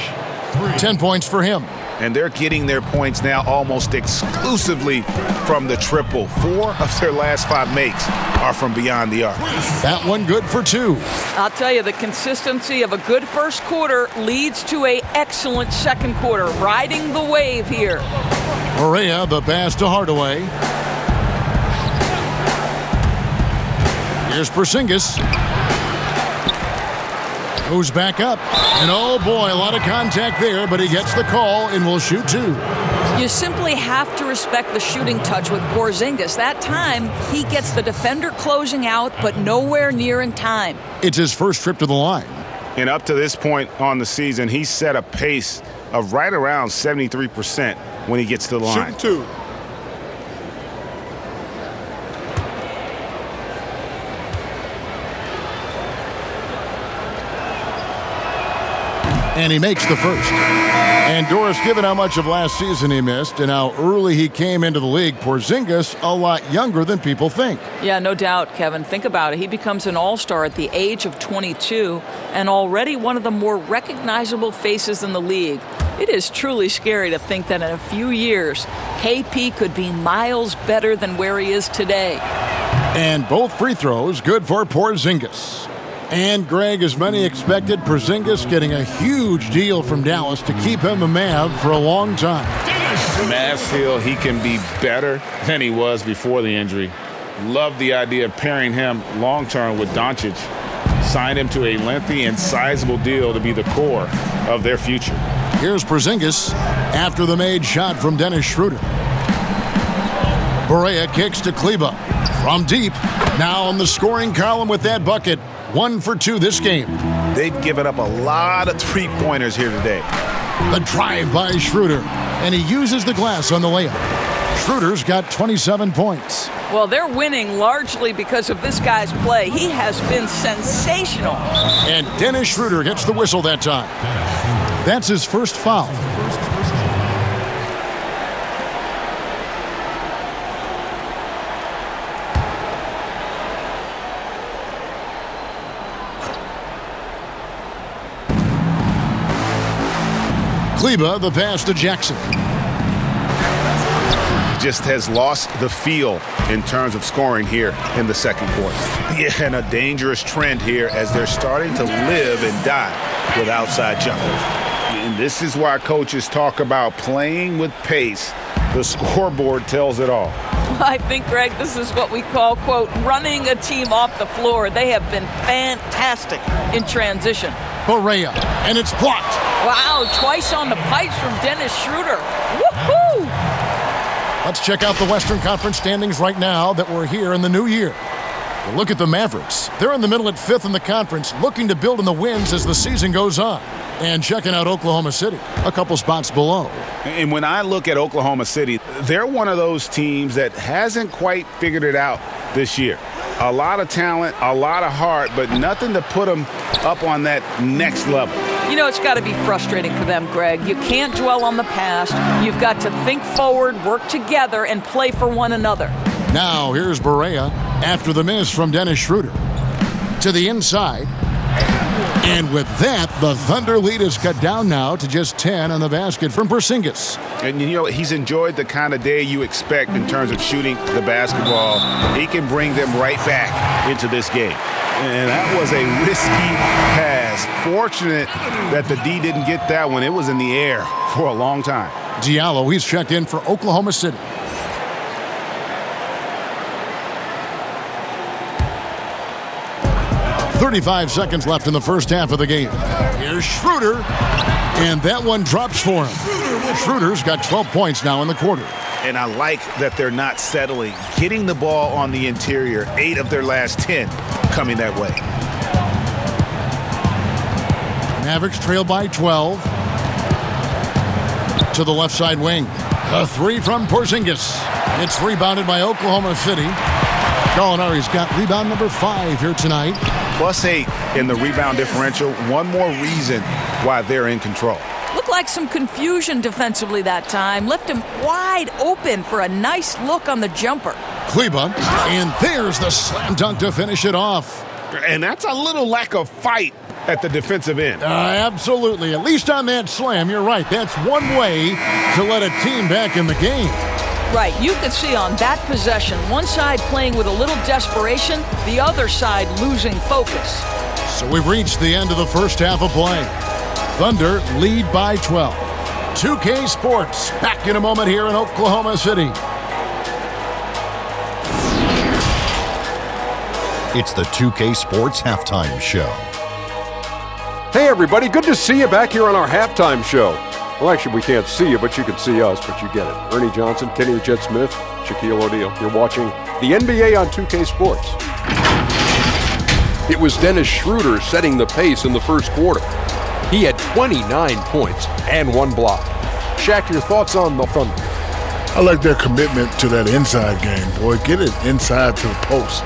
[SPEAKER 7] 10 points for him.
[SPEAKER 8] And they're getting their points now almost exclusively from the triple. 4 of their last 5 makes are from beyond the arc.
[SPEAKER 7] That one good for 2.
[SPEAKER 9] I'll tell you, the consistency of a good first quarter leads to an excellent second quarter. Riding the wave here.
[SPEAKER 7] Barea, the pass to Hardaway. Here's Porzingis. Goes back up. And oh boy, a lot of contact there, but he gets the call and will shoot 2.
[SPEAKER 9] You simply have to respect the shooting touch with Porzingis. That time, he gets the defender closing out, but nowhere near in time.
[SPEAKER 7] It's his first trip to the line.
[SPEAKER 8] And up to this point on the season, he's set a pace of right around 73% when he gets to the line.
[SPEAKER 1] Shooting 2.
[SPEAKER 7] And he makes the first. And Doris, given how much of last season he missed and how early he came into the league, Porzingis a lot younger than people think.
[SPEAKER 9] Yeah, no doubt, Kevin. Think about it. He becomes an all-star at the age of 22 and already one of the more recognizable faces in the league. It is truly scary to think that in a few years, KP could be miles better than where he is today.
[SPEAKER 7] And both free throws good for Porzingis. And Greg, as many expected, Porzingis getting a huge deal from Dallas to keep him a Mav for a long time.
[SPEAKER 8] Mavs feel he can be better than he was before the injury. Love the idea of pairing him long-term with Doncic. Signed him to a lengthy and sizable deal to be the core of their future.
[SPEAKER 7] Here's Porzingis after the made shot from Dennis Schroeder. Barea kicks to Kleber from deep. Now on the scoring column with that bucket. 1 for 2 this game.
[SPEAKER 12] They've given up a lot of three-pointers here today.
[SPEAKER 7] The drive by Schroeder, and he uses the glass on the layup. Schroeder's got 27 points.
[SPEAKER 9] Well, they're winning largely because of this guy's play. He has been sensational.
[SPEAKER 7] And Dennis Schroeder gets the whistle that time. That's his first foul. Kleber, the pass to Jackson.
[SPEAKER 12] Just has lost the feel in terms of scoring here in the second quarter. Yeah, and a dangerous trend here as they're starting to live and die with outside jumpers.
[SPEAKER 8] And this is why coaches talk about playing with pace. The scoreboard tells it all.
[SPEAKER 9] I think, Greg, this is what we call, quote, running a team off the floor. They have been fantastic in transition.
[SPEAKER 7] Barea, and it's blocked.
[SPEAKER 9] Wow, twice on the pipes from Dennis Schroeder. Woohoo!
[SPEAKER 7] Let's check out the Western Conference standings right now that we're here in the new year. Well, look at the Mavericks. They're in the middle at 5th in the conference, looking to build in the wins as the season goes on. And checking out Oklahoma City, a couple spots below.
[SPEAKER 8] And when I look at Oklahoma City, they're one of those teams that hasn't quite figured it out this year. A lot of talent, a lot of heart, but nothing to put them up on that next level.
[SPEAKER 9] You know, it's got to be frustrating for them, Greg. You can't dwell on the past. You've got to think forward, work together, and play for one another.
[SPEAKER 7] Now, here's Barea after the miss from Dennis Schroeder. To the inside. And with that, the Thunder lead is cut down now to just 10 on the basket from Porzingis.
[SPEAKER 8] And, you know, he's enjoyed the kind of day you expect in terms of shooting the basketball. He can bring them right back into this game. And that was a risky pass. Fortunate that the D didn't get that one. It was in the air for a long time.
[SPEAKER 7] Diallo, he's checked in for Oklahoma City. .35 seconds left in the first half of the game. Here's Schroeder, and that one drops for him. Schroeder's got 12 points now in the quarter.
[SPEAKER 12] And I like that they're not settling. Getting the ball on the interior, 8 of their last 10 coming that way.
[SPEAKER 7] Mavericks trail by 12. To the left side wing. A 3 from Porzingis. It's rebounded by Oklahoma City. Gallinari's got rebound number 5 here tonight.
[SPEAKER 12] +8 in the rebound differential. One more reason why they're in control.
[SPEAKER 9] Looked like some confusion defensively that time. Left him wide open for a nice look on the jumper.
[SPEAKER 7] Kleber, and there's the slam dunk to finish it off.
[SPEAKER 8] And that's a little lack of fight at the defensive end.
[SPEAKER 7] Absolutely. At least on that slam, you're right. That's one way to let a team back in the game.
[SPEAKER 9] Right, you could see on that possession, one side playing with a little desperation, the other side losing focus.
[SPEAKER 7] So we've reached the end of the first half of play. Thunder lead by 12. 2K Sports back in a moment here in Oklahoma City.
[SPEAKER 13] It's the 2K Sports Halftime Show.
[SPEAKER 14] Hey everybody, good to see you back here on our halftime show. Well, actually, we can't see you, but you can see us, but you get it. Ernie Johnson, Kenny the Jet Smith, Shaquille O'Neal. You're watching the NBA on 2K Sports. It was Dennis Schroeder setting the pace in the first quarter. He had 29 points and 1 block. Shaq, your thoughts on the Thunder?
[SPEAKER 15] I like their commitment to that inside game, boy. Get it inside to the post.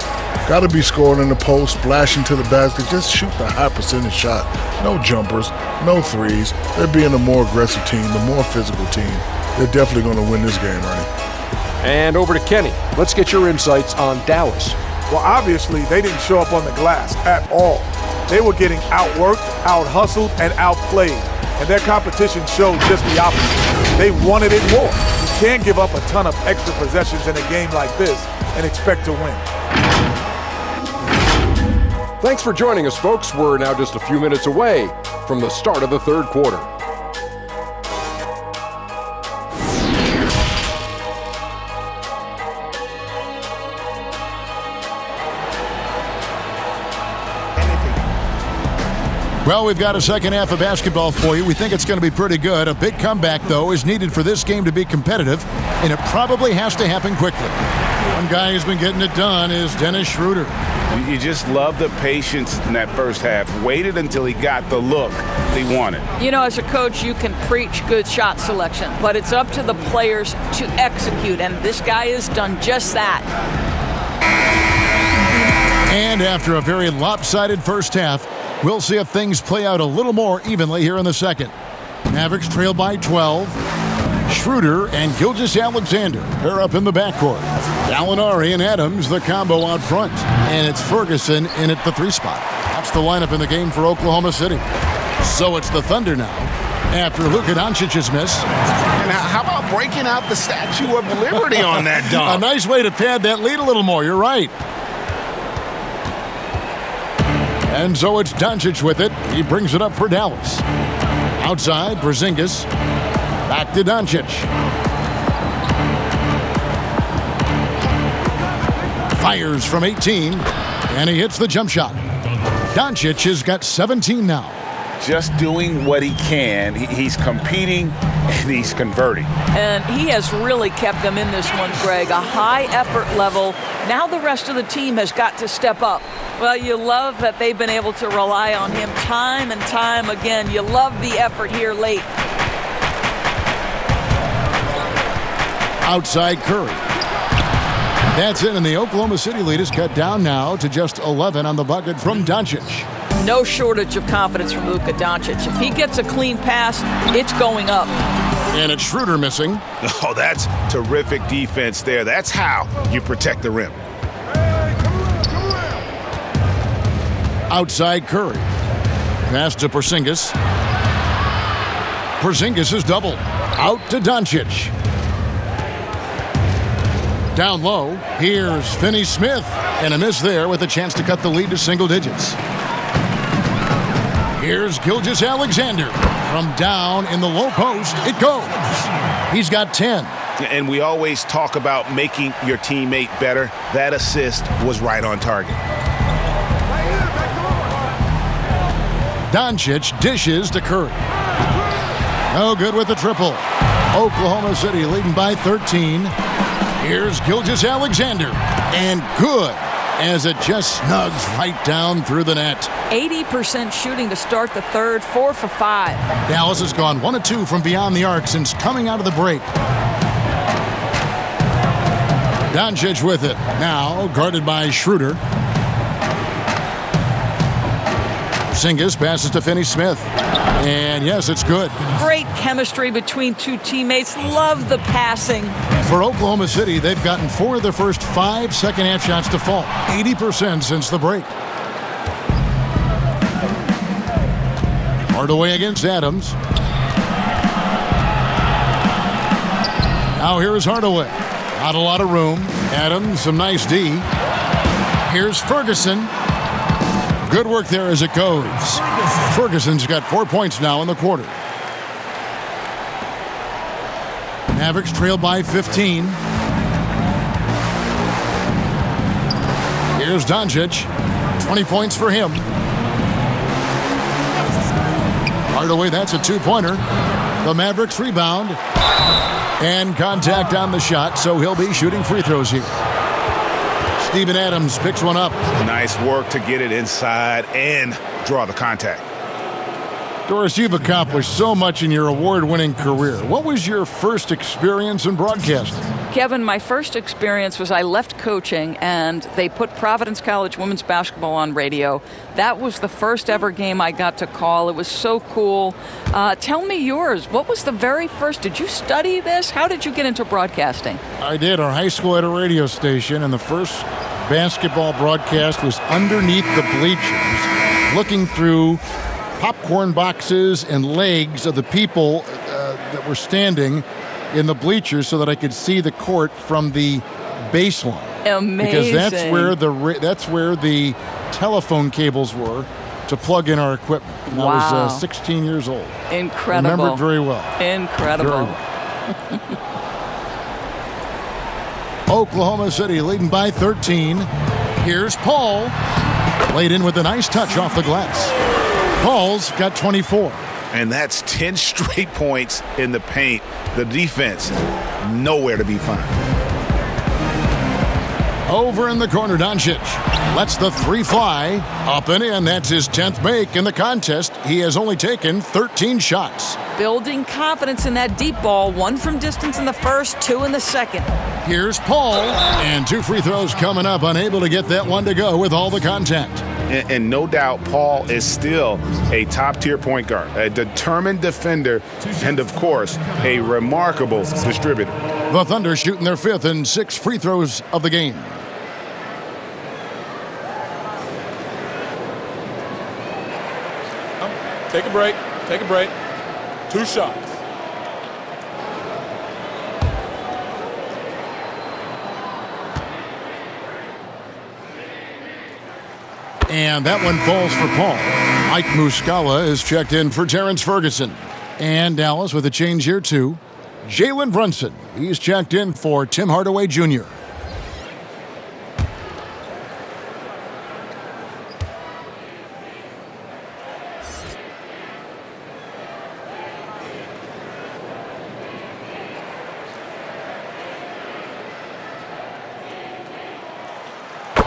[SPEAKER 15] Got to be scoring in the post, splashing to the basket. Just shoot the high percentage shot. No jumpers, no threes. They're being a more aggressive team, the more physical team. They're definitely going to win this game, Ernie.
[SPEAKER 14] And over to Kenny. Let's get your insights on Dallas.
[SPEAKER 16] Well, obviously, they didn't show up on the glass at all. They were getting outworked, out-hustled, and outplayed. And their competition showed just the opposite. They wanted it more. You can't give up a ton of extra possessions in a game like this and expect to win.
[SPEAKER 14] Thanks for joining us, folks. We're now just a few minutes away from the start of the third quarter.
[SPEAKER 7] Well, we've got a second half of basketball for you. We think it's going to be pretty good. A big comeback, though, is needed for this game to be competitive, and it probably has to happen quickly. One guy who's been getting it done is Dennis Schroeder.
[SPEAKER 8] You just love the patience in that first half. Waited until he got the look he wanted.
[SPEAKER 9] You know, as a coach, you can preach good shot selection, but it's up to the players to execute, and this guy has done just that.
[SPEAKER 7] And after a very lopsided first half, we'll see if things play out a little more evenly here in the second. Mavericks trail by 12. Schroeder and Gilgeous-Alexander are up in the backcourt. Gallinari and Adams, the combo out front. And it's Ferguson in at the 3 spot. That's the lineup in the game for Oklahoma City. So it's the Thunder now, after Luka Doncic's miss.
[SPEAKER 12] And how about breaking out the Statue of Liberty on that dunk?
[SPEAKER 7] A nice way to pad that lead a little more, you're right. And so it's Doncic with it. He brings it up for Dallas. Outside, Porzingis. Back to Doncic. Fires from 18, and he hits the jump shot. Doncic has got 17 now.
[SPEAKER 8] Just doing what he can. He's competing, and he's converting.
[SPEAKER 9] And he has really kept them in this one, Greg. A high effort level. Now the rest of the team has got to step up. Well, you love that they've been able to rely on him time and time again. You love the effort here late.
[SPEAKER 7] Outside Curry. That's it, and the Oklahoma City lead is cut down now to just 11 on the bucket from Doncic.
[SPEAKER 9] No shortage of confidence from Luka Doncic. If he gets a clean pass, it's going up.
[SPEAKER 7] And it's Schroeder missing.
[SPEAKER 12] Oh, that's terrific defense there. That's how you protect the rim.
[SPEAKER 7] Outside Curry. Pass to Porzingis. Porzingis is doubled. Out to Doncic. Down low, here's Finney-Smith. And a miss there with a chance to cut the lead to single digits. Here's Gilgeous-Alexander. From down in the low post, it goes. He's got 10.
[SPEAKER 12] And we always talk about making your teammate better. That assist was right on target.
[SPEAKER 7] Doncic dishes to Curry. No good with the triple. Oklahoma City leading by 13. Here's Gilgeous-Alexander. And good, as it just snugs right down through the net.
[SPEAKER 9] 80% shooting to start the third, 4 for 5.
[SPEAKER 7] Dallas has gone 1 of 2 from beyond the arc since coming out of the break. Doncic with it. Now guarded by Schroeder. Porzingis passes to Finney-Smith. And yes, it's good.
[SPEAKER 9] Great chemistry between two teammates. Love the passing.
[SPEAKER 7] For Oklahoma City, they've gotten 4 of their first 5 second-half shots to fall. 80% since the break. Hardaway against Adams. Now here's Hardaway. Not a lot of room. Adams, some nice D. Here's Ferguson. Good work there as it goes. Ferguson's got 4 points now in the quarter. Mavericks trail by 15. Here's Doncic. 20 points for him. Hardaway, that's a 2-pointer. The Mavericks rebound. And contact on the shot, so he'll be shooting free throws here. Steven Adams picks one up.
[SPEAKER 12] Nice work to get it inside and draw the contact.
[SPEAKER 7] Doris, you've accomplished so much in your award-winning career. What was your first experience in broadcasting?
[SPEAKER 9] Kevin, my first experience was I left coaching and they put Providence College women's basketball on radio. That was the first ever game I got to call. It was so cool. Tell me yours. What was the very first? Did you study this? How did you get into broadcasting?
[SPEAKER 7] I did. Our high school had a radio station, and the first basketball broadcast was underneath the bleachers, looking through popcorn boxes and legs of the people that were standing in the bleachers so that I could see the court from the baseline.
[SPEAKER 9] Amazing.
[SPEAKER 7] Because that's where the telephone cables were to plug in our equipment. And
[SPEAKER 9] wow.
[SPEAKER 7] I was 16 years old.
[SPEAKER 9] Incredible.
[SPEAKER 7] Remember it very well.
[SPEAKER 9] Incredible.
[SPEAKER 7] Very well. Oklahoma City leading by 13. Here's Paul. Laid in with a nice touch off the glass. Paul's got 24.
[SPEAKER 12] And that's 10 straight points in the paint. The defense, nowhere to be found.
[SPEAKER 7] Over in the corner, Doncic lets the three fly. Up and in. That's his 10th make in the contest. He has only taken 13 shots.
[SPEAKER 9] Building confidence in that deep ball. 1 from distance in the first, 2 in the second.
[SPEAKER 7] Here's Paul. And 2 free throws coming up. Unable to get that one to go with all the contact.
[SPEAKER 12] And no doubt, Paul is still a top-tier point guard, a determined defender, and, of course, a remarkable distributor.
[SPEAKER 7] The Thunder shooting their 5th and 6th free throws of the game.
[SPEAKER 16] Take a break. Take a break. 2 shots.
[SPEAKER 7] And that one falls for Paul. Mike Muscala is checked in for Terrence Ferguson. And Dallas with a change here, too. Jalen Brunson. He's checked in for Tim Hardaway Jr.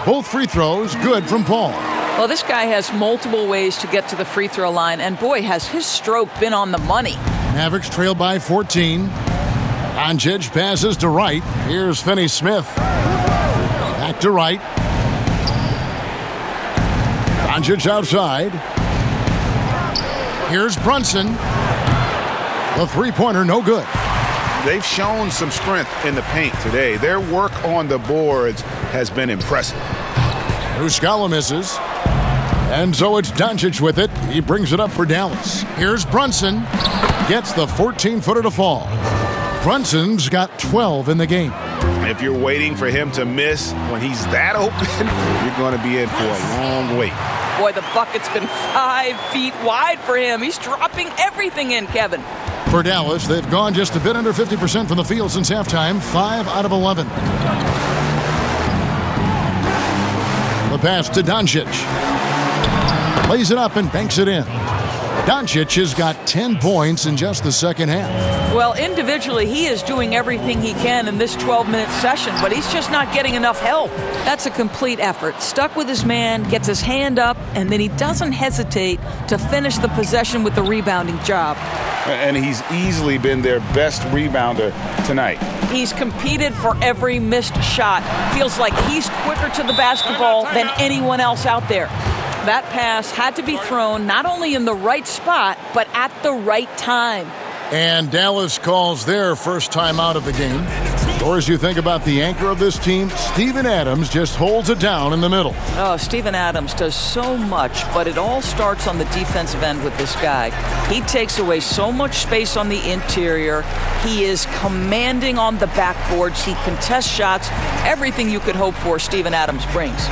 [SPEAKER 7] Both free throws good from Paul.
[SPEAKER 9] Well, this guy has multiple ways to get to the free throw line, and boy, has his stroke been on the money.
[SPEAKER 7] Mavericks trail by 14. Doncic passes to Wright. Here's Finney-Smith. Back to Wright. Doncic outside. Here's Brunson. The three-pointer no good.
[SPEAKER 12] They've shown some strength in the paint today. Their work on the boards has been impressive.
[SPEAKER 7] Muscala misses. And so it's Doncic with it. He brings it up for Dallas. Here's Brunson. Gets the 14-footer to fall. Brunson's got 12 in the game.
[SPEAKER 12] If you're waiting for him to miss when he's that open, you're going to be in for a long wait.
[SPEAKER 9] Boy, the bucket's been 5 feet wide for him. He's dropping everything in, Kevin.
[SPEAKER 7] For Dallas, they've gone just a bit under 50% from the field since halftime, 5 out of 11. The pass to Doncic. Lays it up and banks it in. Doncic has got 10 points in just the second half.
[SPEAKER 9] Well, individually, he is doing everything he can in this 12-minute session, but he's just not getting enough help. That's a complete effort. Stuck with his man, gets his hand up, and then he doesn't hesitate to finish the possession with the rebounding job.
[SPEAKER 12] And he's easily been their best rebounder tonight.
[SPEAKER 9] He's competed for every missed shot. Feels like he's quicker to the basketball than anyone else out there. That pass had to be thrown not only in the right spot, but at the right time.
[SPEAKER 7] And Dallas calls their first time out of the game. Or as you think about the anchor of this team, Steven Adams just holds it down in the middle.
[SPEAKER 9] Oh, Steven Adams does so much, but it all starts on the defensive end with this guy. He takes away so much space on the interior. He is commanding on the backboards. He contests shots. Everything you could hope for, Steven Adams brings.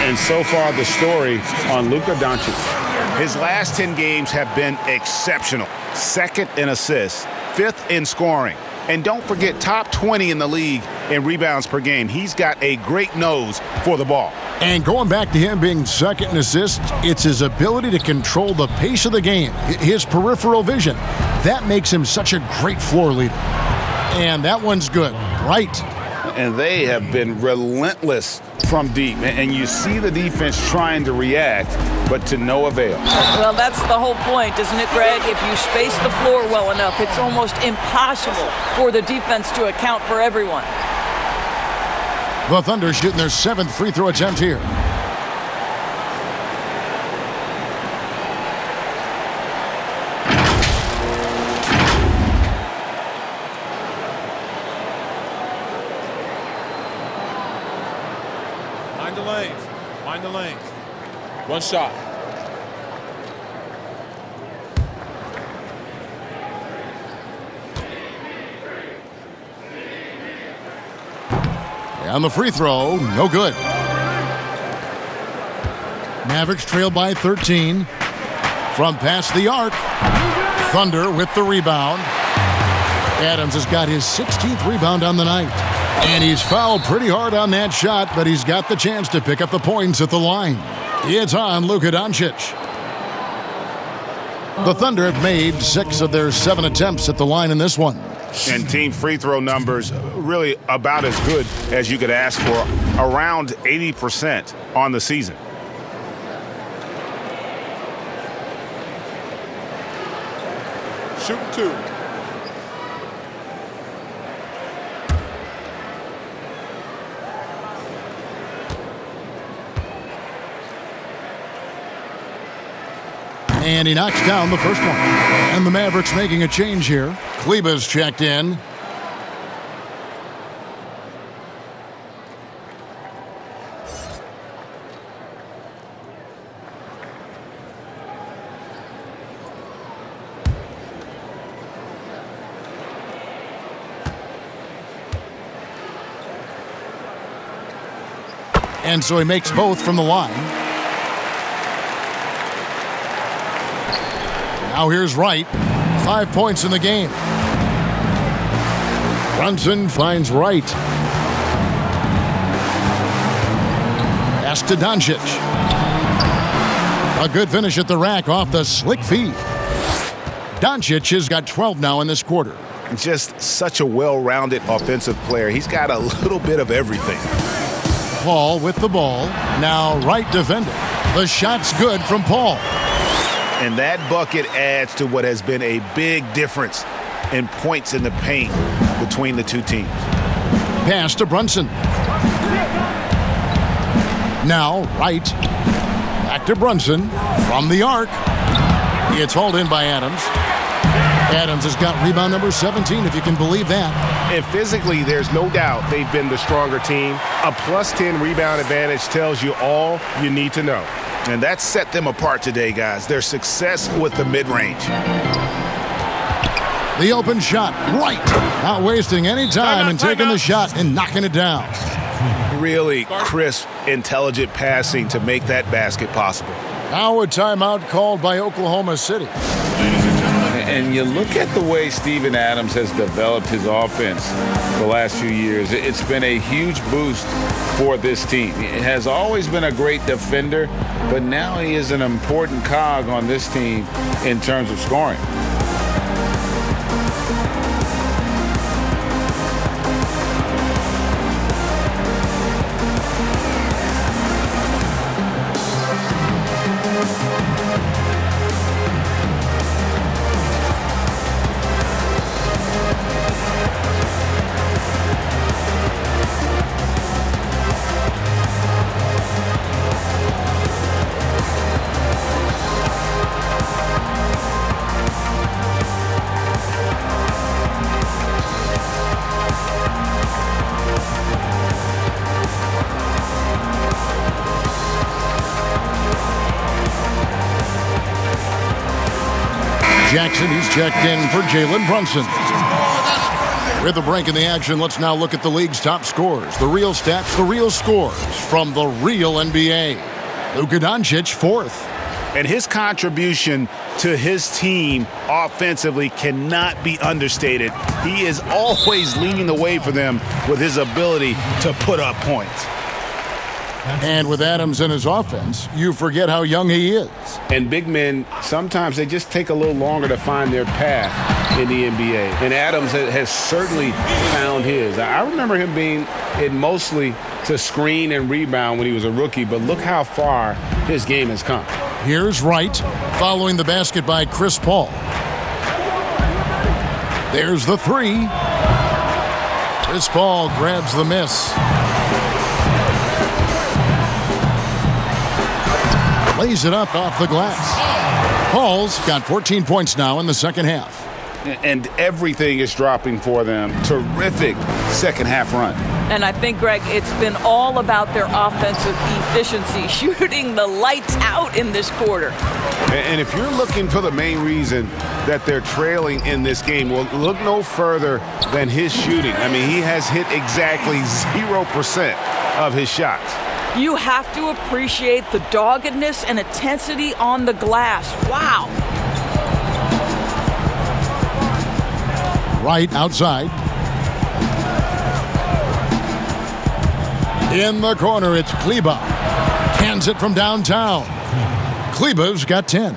[SPEAKER 12] And so far, the story on Luka Doncic. His last 10 games have been exceptional. 2nd in assists, 5th in scoring. And don't forget, top 20 in the league in rebounds per game. He's got a great nose for the ball.
[SPEAKER 7] And going back to him being 2nd in assists, it's his ability to control the pace of the game, his peripheral vision. That makes him such a great floor leader. And that one's good. Right.
[SPEAKER 12] And they have been relentless from deep. And you see the defense trying to react, but to no avail.
[SPEAKER 9] Well, that's the whole point, isn't it, Greg? If you space the floor well enough, it's almost impossible for the defense to account for everyone.
[SPEAKER 7] The Thunder shooting their 7th free throw attempt here.
[SPEAKER 17] the lanes. Mind the lanes.
[SPEAKER 18] One shot.
[SPEAKER 7] And the free throw, no good. Mavericks trail by 13. From past the arc, Thunder with the rebound. Adams has got his 16th rebound on the night. And he's fouled pretty hard on that shot, but he's got the chance to pick up the points at the line. It's on Luka Doncic. The Thunder have made 6 of their 7 attempts at the line in this one.
[SPEAKER 12] And team free throw numbers really about as good as you could ask for, around 80% on the season.
[SPEAKER 17] Shooting 2.
[SPEAKER 7] And he knocks down the first one. And the Mavericks making a change here. Kleba's checked in. And so he makes both from the line. Now here's Wright. 5 points in the game. Brunson finds Wright. Pass to Doncic. A good finish at the rack off the slick feed. Doncic has got 12 now in this quarter.
[SPEAKER 12] Just such a well-rounded offensive player. He's got a little bit of everything.
[SPEAKER 7] Paul with the ball. Now Wright defending. The shot's good from Paul.
[SPEAKER 12] And that bucket adds to what has been a big difference in points in the paint between the two teams.
[SPEAKER 7] Pass to Brunson. Now Wright. Back to Brunson from the arc. It's hauled in by Adams. Adams has got rebound number 17, if you can believe that.
[SPEAKER 12] And physically, there's no doubt they've been the stronger team. A +10 rebound advantage tells you all you need to know. And that set them apart today, guys. Their success with the mid-range.
[SPEAKER 7] The open shot, Wright. Not wasting any time and taking the shot and knocking it down.
[SPEAKER 12] Really crisp, intelligent passing to make that basket possible.
[SPEAKER 7] Now a timeout called by Oklahoma City.
[SPEAKER 8] And you look at the way Steven Adams has developed his offense the last few years. It's been a huge boost for this team. He has always been a great defender, but now he is an important cog on this team in terms of scoring.
[SPEAKER 7] Jackson, he's checked in for Jalen Brunson. With a break in the action, let's now look at the league's top scorers. The real stats, the real scores from the real NBA. Luka Doncic, 4th.
[SPEAKER 12] And his contribution to his team offensively cannot be understated. He is always leading the way for them with his ability to put up points.
[SPEAKER 7] And with Adams in his offense, you forget how young he is.
[SPEAKER 8] And big men, sometimes they just take a little longer to find their path in the NBA. And Adams has certainly found his. I remember him being it mostly to screen and rebound when he was a rookie, but look how far his game has come.
[SPEAKER 7] Here's Wright, following the basket by Chris Paul. There's the 3. Chris Paul grabs the miss. Lays it up off the glass. Paul's got 14 points now in the second half.
[SPEAKER 12] and everything is dropping for them. Terrific second half run.
[SPEAKER 9] And I think, Greg, it's been all about their offensive efficiency, shooting the lights out in this quarter.
[SPEAKER 12] And if you're looking for the main reason that they're trailing in this game, well, look no further than his shooting. I mean, he has hit exactly 0% of his shots.
[SPEAKER 9] You have to appreciate the doggedness and intensity on the glass. Wow.
[SPEAKER 7] Right outside. In the corner, it's Kleba. Cans it from downtown. Kleba's got 10.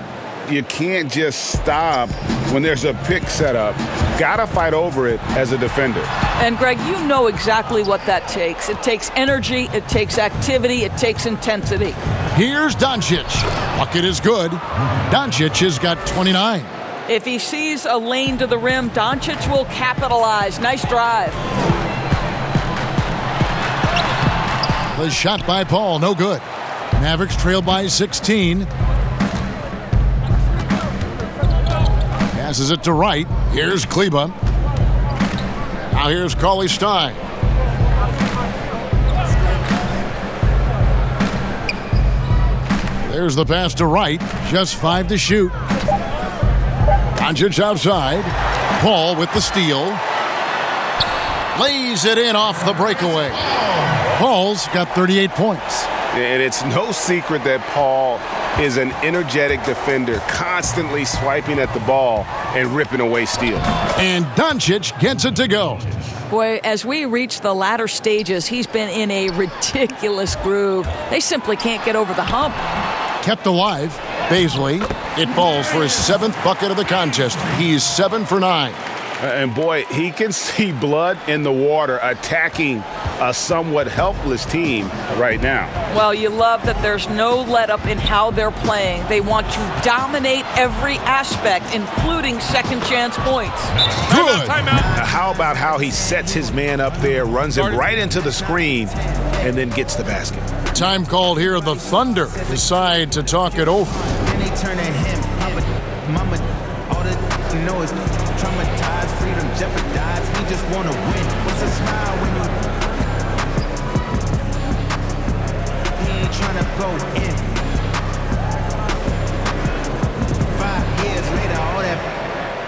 [SPEAKER 12] You can't just stop when there's a pick set up. Gotta fight over it as a defender.
[SPEAKER 9] And Greg, you know exactly what that takes. It takes energy, it takes activity, it takes intensity.
[SPEAKER 7] Here's Doncic. Bucket is good. Doncic has got 29.
[SPEAKER 9] If he sees a lane to the rim, Doncic will capitalize. Nice drive.
[SPEAKER 7] The shot by Paul, no good. Mavericks trail by 16. Passes it to Wright. Here's Kleba. Now here's Cauley-Stein. There's the pass to Wright. Just 5 to shoot. Doncic outside. Paul with the steal. Lays it in off the breakaway. Paul's got 38 points.
[SPEAKER 12] And it's no secret that Paul is an energetic defender, constantly swiping at the ball and ripping away steals.
[SPEAKER 7] And Doncic gets it to go.
[SPEAKER 9] Boy, as we reach the latter stages, he's been in a ridiculous groove. They simply can't get over the hump.
[SPEAKER 7] Kept alive. Baisley. It falls for his 7th bucket of the contest. He's 7 for 9.
[SPEAKER 12] And boy, he can see blood in the water attacking a somewhat helpless team right now.
[SPEAKER 9] Well, you love that there's no let-up in how they're playing. They want to dominate every aspect, including second-chance points.
[SPEAKER 7] Good.
[SPEAKER 12] Now, how about how he sets his man up there, runs him right into the screen, and then gets the basket?
[SPEAKER 7] Time called here. The Thunder decide to talk it over.
[SPEAKER 18] Then they turn to him. Mama, all the noise, traumatized, freedom jeopardized. He just want to win. What's a smile when you... He ain't trying to go in. 5 years later, all that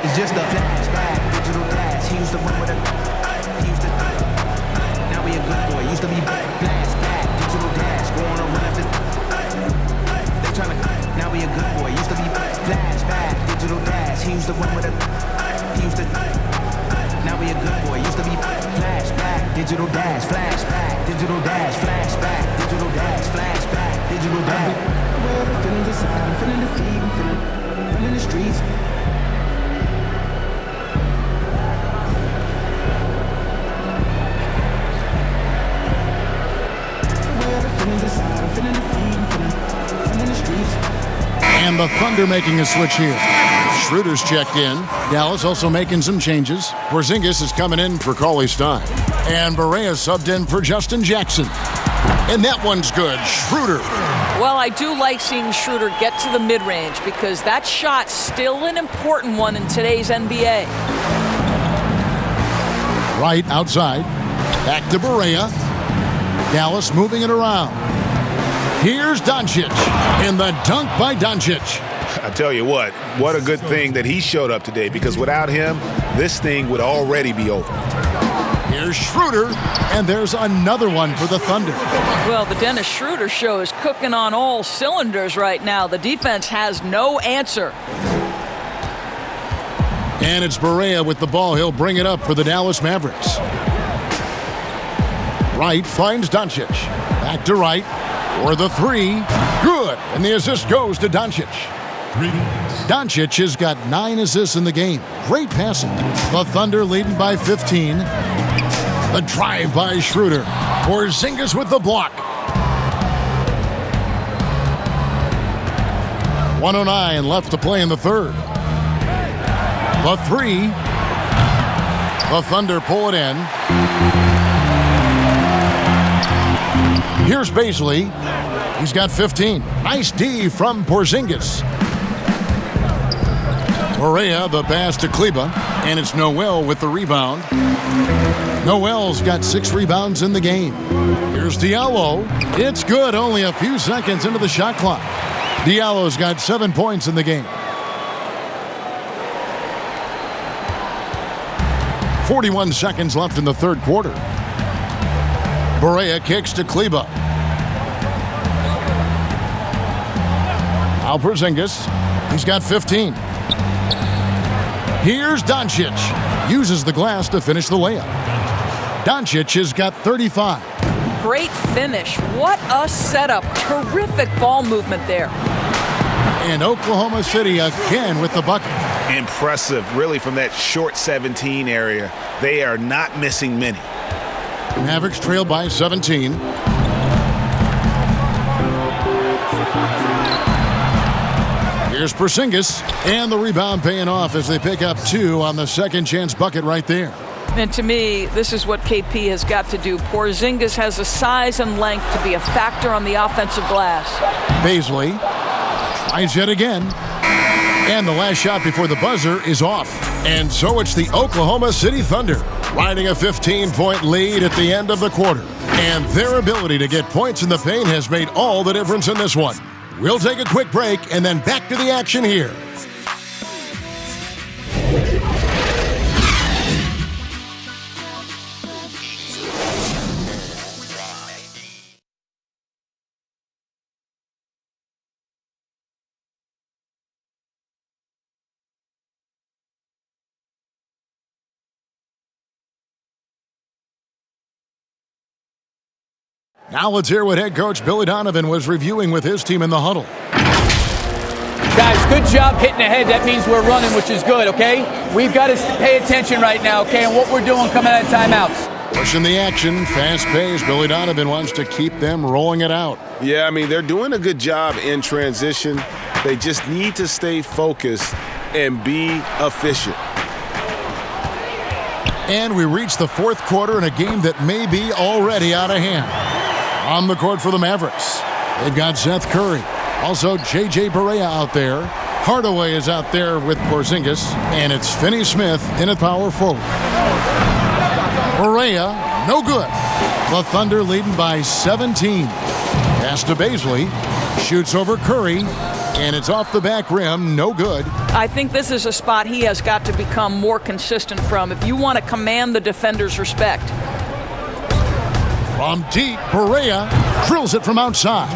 [SPEAKER 18] is just a flashback. Digital dash. He used to run with a... He used to... Now he a good boy. Used to be flashback. Digital dash. Going around his... They trying to... Now he a good boy. Used to be flashback. Digital dash. He used to run with a... He used to... Now he a good boy. Used to be flashback. Digital dash. Flashback. Digital dash. Flashback. Digital dash. Flashback. Digital dash. Well, the feelings inside. I'm feeling the feet. I'm feeling... I'm in the streets.
[SPEAKER 7] And the Thunder making a switch here. Schroeder's checked in. Dallas also making some changes. Porzingis is coming in for Cauley-Stein. And Barea subbed in for Justin Jackson. And that one's good. Schroeder.
[SPEAKER 9] Well, I do like seeing Schroeder get to the mid-range because that shot's still an important one in today's NBA.
[SPEAKER 7] Right outside. Back to Barea. Dallas moving it around. Here's Doncic, and the dunk by Doncic.
[SPEAKER 12] I tell you what a good thing that he showed up today, because without him, this thing would already be over.
[SPEAKER 7] Here's Schroeder, and there's another one for the Thunder.
[SPEAKER 9] Well, the Dennis Schroeder show is cooking on all cylinders right now. The defense has no answer.
[SPEAKER 7] And it's Barea with the ball. He'll bring it up for the Dallas Mavericks. Wright finds Doncic. Back to Wright. For the 3, good, and the assist goes to Doncic. Doncic has got 9 assists in the game. Great passing. The Thunder leading by 15. The drive by Schroeder. Porzingis with the block. 1:09 left to play in the third. The 3. The Thunder pull it in. Here's Baisley. He's got 15. Nice D from Porzingis. Barea, the pass to Kleba, and it's Noel with the rebound. Noel's got 6 rebounds in the game. Here's Diallo. It's good, only a few seconds into the shot clock. Diallo's got 7 points in the game. 41 seconds left in the third quarter. Barea kicks to Kleba. Now Porzingis. He's got 15. Here's Doncic. Uses the glass to finish the layup. Doncic has got 35.
[SPEAKER 9] Great finish. What a setup. Terrific ball movement there.
[SPEAKER 7] And Oklahoma City again with the bucket.
[SPEAKER 12] Impressive, really, from that short 17 area. They are not missing many.
[SPEAKER 7] Mavericks trail by 17. Here's Porzingis, and the rebound paying off as they pick up 2 on the second chance bucket right there.
[SPEAKER 9] And to me, this is what KP has got to do. Porzingis has the size and length to be a factor on the offensive glass.
[SPEAKER 7] Baisley tries yet again. And the last shot before the buzzer is off. And so it's the Oklahoma City Thunder riding a 15-point lead at the end of the quarter. And their ability to get points in the paint has made all the difference in this one. We'll take a quick break and then back to the action here. Now let's hear what head coach Billy Donovan was reviewing with his team in the huddle.
[SPEAKER 19] Guys, good job hitting ahead. That means we're running, which is good, okay? We've got to pay attention right now, okay, and what we're doing coming out of timeouts.
[SPEAKER 7] Pushing the action, fast pace. Billy Donovan wants to keep them rolling it out.
[SPEAKER 8] Yeah, I mean, they're doing a good job in transition. They just need to stay focused and be efficient.
[SPEAKER 7] And we reach the fourth quarter in a game that may be already out of hand. On the court for the Mavericks, they've got Seth Curry. Also, J.J. Barea out there. Hardaway is out there with Porzingis. And it's Finney-Smith in at power forward. Barea, no good. The Thunder leading by 17. Pass to Baisley. Shoots over Curry. And it's off the back rim, no good.
[SPEAKER 9] I think this is a spot he has got to become more consistent from if you want to command the defender's respect.
[SPEAKER 7] From deep, Barea drills it from outside.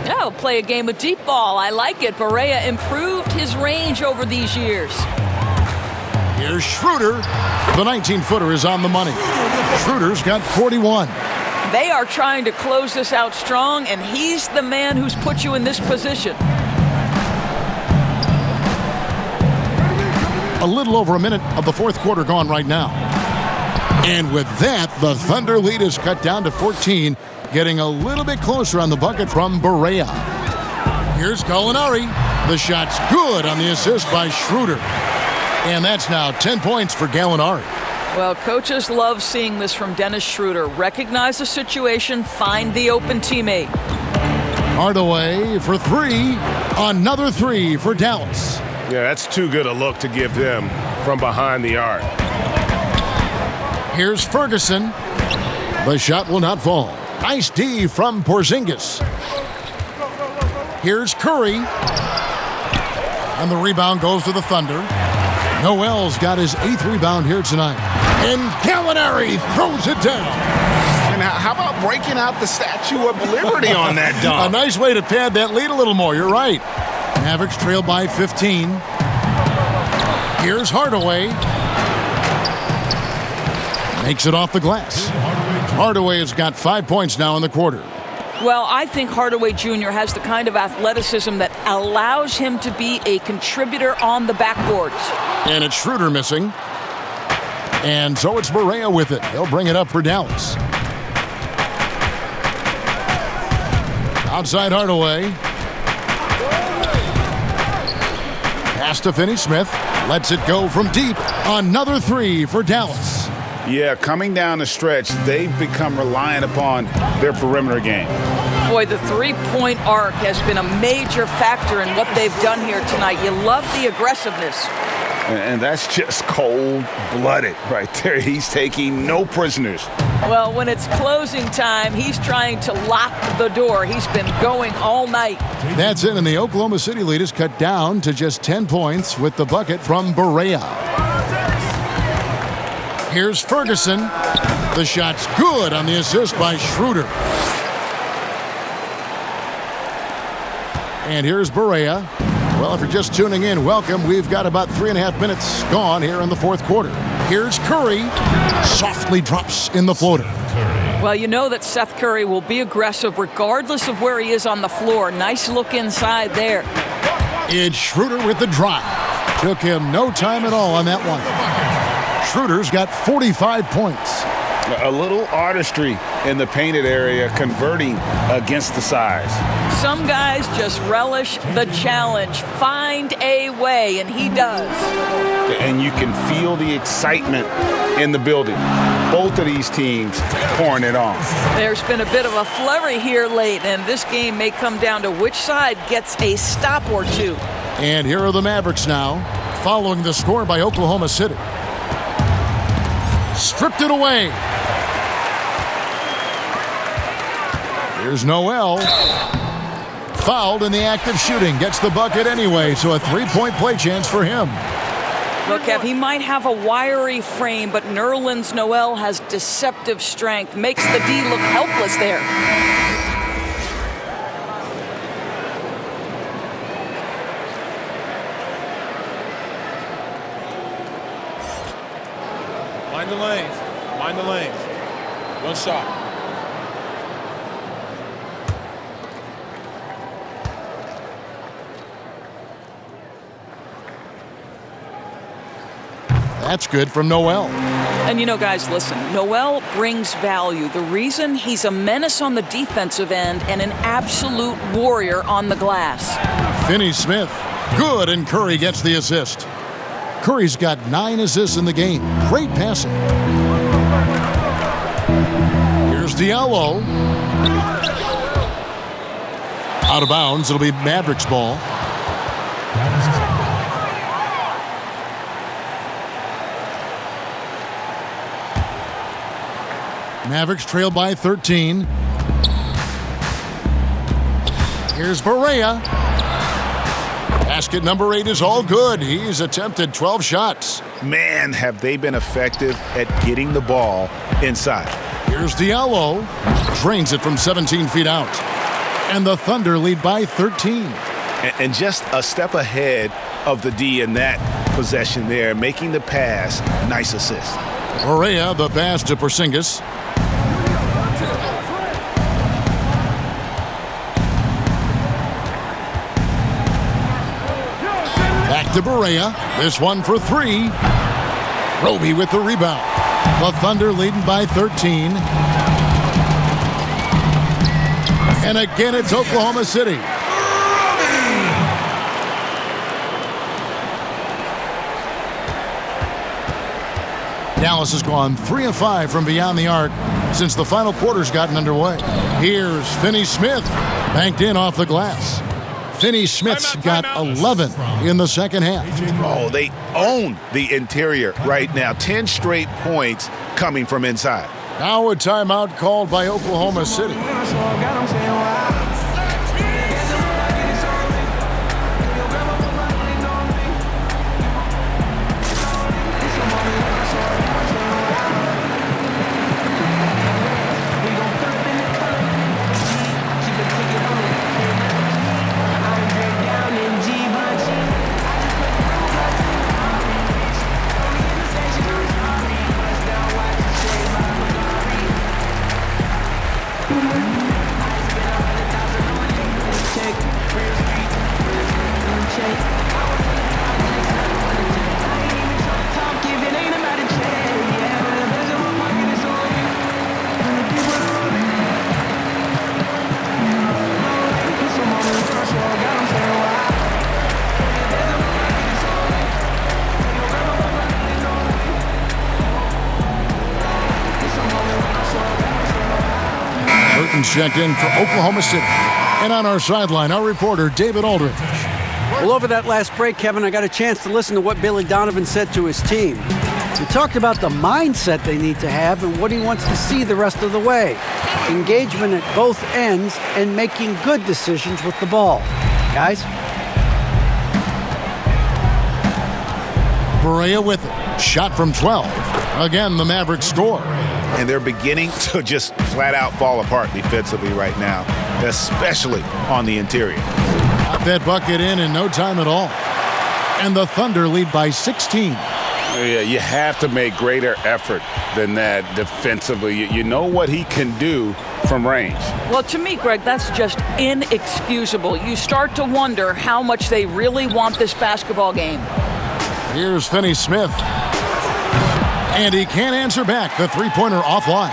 [SPEAKER 9] Oh, play a game of deep ball. I like it. Barea improved his range over these years.
[SPEAKER 7] Here's Schroeder. The 19-footer is on the money. Schroeder's got 41.
[SPEAKER 9] They are trying to close this out strong, and he's the man who's put you in this position.
[SPEAKER 7] A little over a minute of the fourth quarter gone right now. And with that, the Thunder lead is cut down to 14, getting a little bit closer on the bucket from Barea. Here's Gallinari. The shot's good on the assist by Schroeder. And that's now 10 points for Gallinari.
[SPEAKER 9] Well, coaches love seeing this from Dennis Schroeder. Recognize the situation, find the open teammate.
[SPEAKER 7] Hardaway for 3. Another 3 for Dallas.
[SPEAKER 8] Yeah, that's too good a look to give them from behind the arc.
[SPEAKER 7] Here's Ferguson. The shot will not fall. Nice D from Porzingis. Here's Curry. And the rebound goes to the Thunder. Noel's got his 8th rebound here tonight. And Gallinari throws it down.
[SPEAKER 12] And how about breaking out the Statue of Liberty on that dunk?
[SPEAKER 7] A nice way to pad that lead a little more. You're right. Mavericks trail by 15. Here's Hardaway. Makes it off the glass. Hardaway has got 5 points now in the quarter.
[SPEAKER 9] Well, I think Hardaway Jr. has the kind of athleticism that allows him to be a contributor on the backboards.
[SPEAKER 7] And it's Schroeder missing. And so it's Barea with it. He'll bring it up for Dallas. Outside Hardaway. Pass to Finney-Smith. Lets it go from deep. Another 3 for Dallas.
[SPEAKER 12] Yeah, coming down the stretch, they've become reliant upon their perimeter game.
[SPEAKER 9] Boy, the three-point arc has been a major factor in what they've done here tonight. You love the aggressiveness.
[SPEAKER 12] And that's just cold-blooded right there. He's taking no prisoners.
[SPEAKER 9] Well, when it's closing time, he's trying to lock the door. He's been going all night.
[SPEAKER 7] That's it, and the Oklahoma City lead is cut down to just 10 points with the bucket from Barea. Here's Ferguson. The shot's good on the assist by Schroeder. And here's Barea. Well, if you're just tuning in, welcome. We've got about 3.5 minutes gone here in the fourth quarter. Here's Curry. Softly drops in the floater.
[SPEAKER 9] Well, you know that Seth Curry will be aggressive regardless of where he is on the floor. Nice look inside there.
[SPEAKER 7] It's Schroeder with the drive. Took him no time at all on that one. Schroeder's got 45 points.
[SPEAKER 12] A little artistry in the painted area, converting against the size.
[SPEAKER 9] Some guys just relish the challenge. Find a way, and he does.
[SPEAKER 12] And you can feel the excitement in the building. Both of these teams pouring it on.
[SPEAKER 9] There's been a bit of a flurry here late, and this game may come down to which side gets a stop or two.
[SPEAKER 7] And here are the Mavericks now, following the score by Oklahoma City. Stripped it away. Here's Noel. Fouled in the act of shooting. Gets the bucket anyway, so a three-point play chance for him.
[SPEAKER 9] Look, Kev, he might have a wiry frame, but Nerlens Noel has deceptive strength. Makes the D look helpless there.
[SPEAKER 17] Mind the lanes. Mind the lanes. One shot.
[SPEAKER 7] That's good from Noel.
[SPEAKER 9] And you know, guys, listen, Noel brings value. The reason he's a menace on the defensive end and an absolute warrior on the glass.
[SPEAKER 7] Finney-Smith. Good, and Curry gets the assist. Curry's got 9 assists in the game. Great passing. Here's Diallo. Out of bounds. It'll be Mavericks ball. Mavericks trail by 13. Here's Barea. Basket number 8 is all good. He's attempted 12 shots.
[SPEAKER 12] Man, have they been effective at getting the ball inside.
[SPEAKER 7] Here's Diallo. Drains it from 17 feet out. And the Thunder lead by 13.
[SPEAKER 12] And just a step ahead of the D in that possession there, making the pass. Nice assist.
[SPEAKER 7] Barea, the pass to Porzingis. Back to Barea. This one for 3. Roby with the rebound. The Thunder leading by 13. And again, it's Oklahoma City. Dallas has gone 3 of 5 from beyond the arc since the final quarter's gotten underway. Here's Finney-Smith, banked in off the glass. Finney-Smith's got 11 in the second half.
[SPEAKER 12] Oh, they own the interior right now. 10 straight points coming from inside.
[SPEAKER 7] Now a timeout called by Oklahoma City. Martin's checked in for Oklahoma City. And on our sideline, our reporter, David Aldridge.
[SPEAKER 10] Well, over that last break, Kevin, I got a chance to listen to what Billy Donovan said to his team. He talked about the mindset they need to have and what he wants to see the rest of the way. Engagement at both ends and making good decisions with the ball. Guys?
[SPEAKER 7] Barea with it. Shot from 12. Again, the Mavericks score.
[SPEAKER 12] And they're beginning to just flat out fall apart defensively right now, especially on the interior.
[SPEAKER 7] Got that bucket in no time at all. And the Thunder lead by 16.
[SPEAKER 12] Yeah, you have to make greater effort than that defensively. You know what he can do from range.
[SPEAKER 9] Well, to me, Greg, that's just inexcusable. You start to wonder how much they really want this basketball game.
[SPEAKER 7] Here's Finney Smith. And he can't answer back. The three-pointer offline.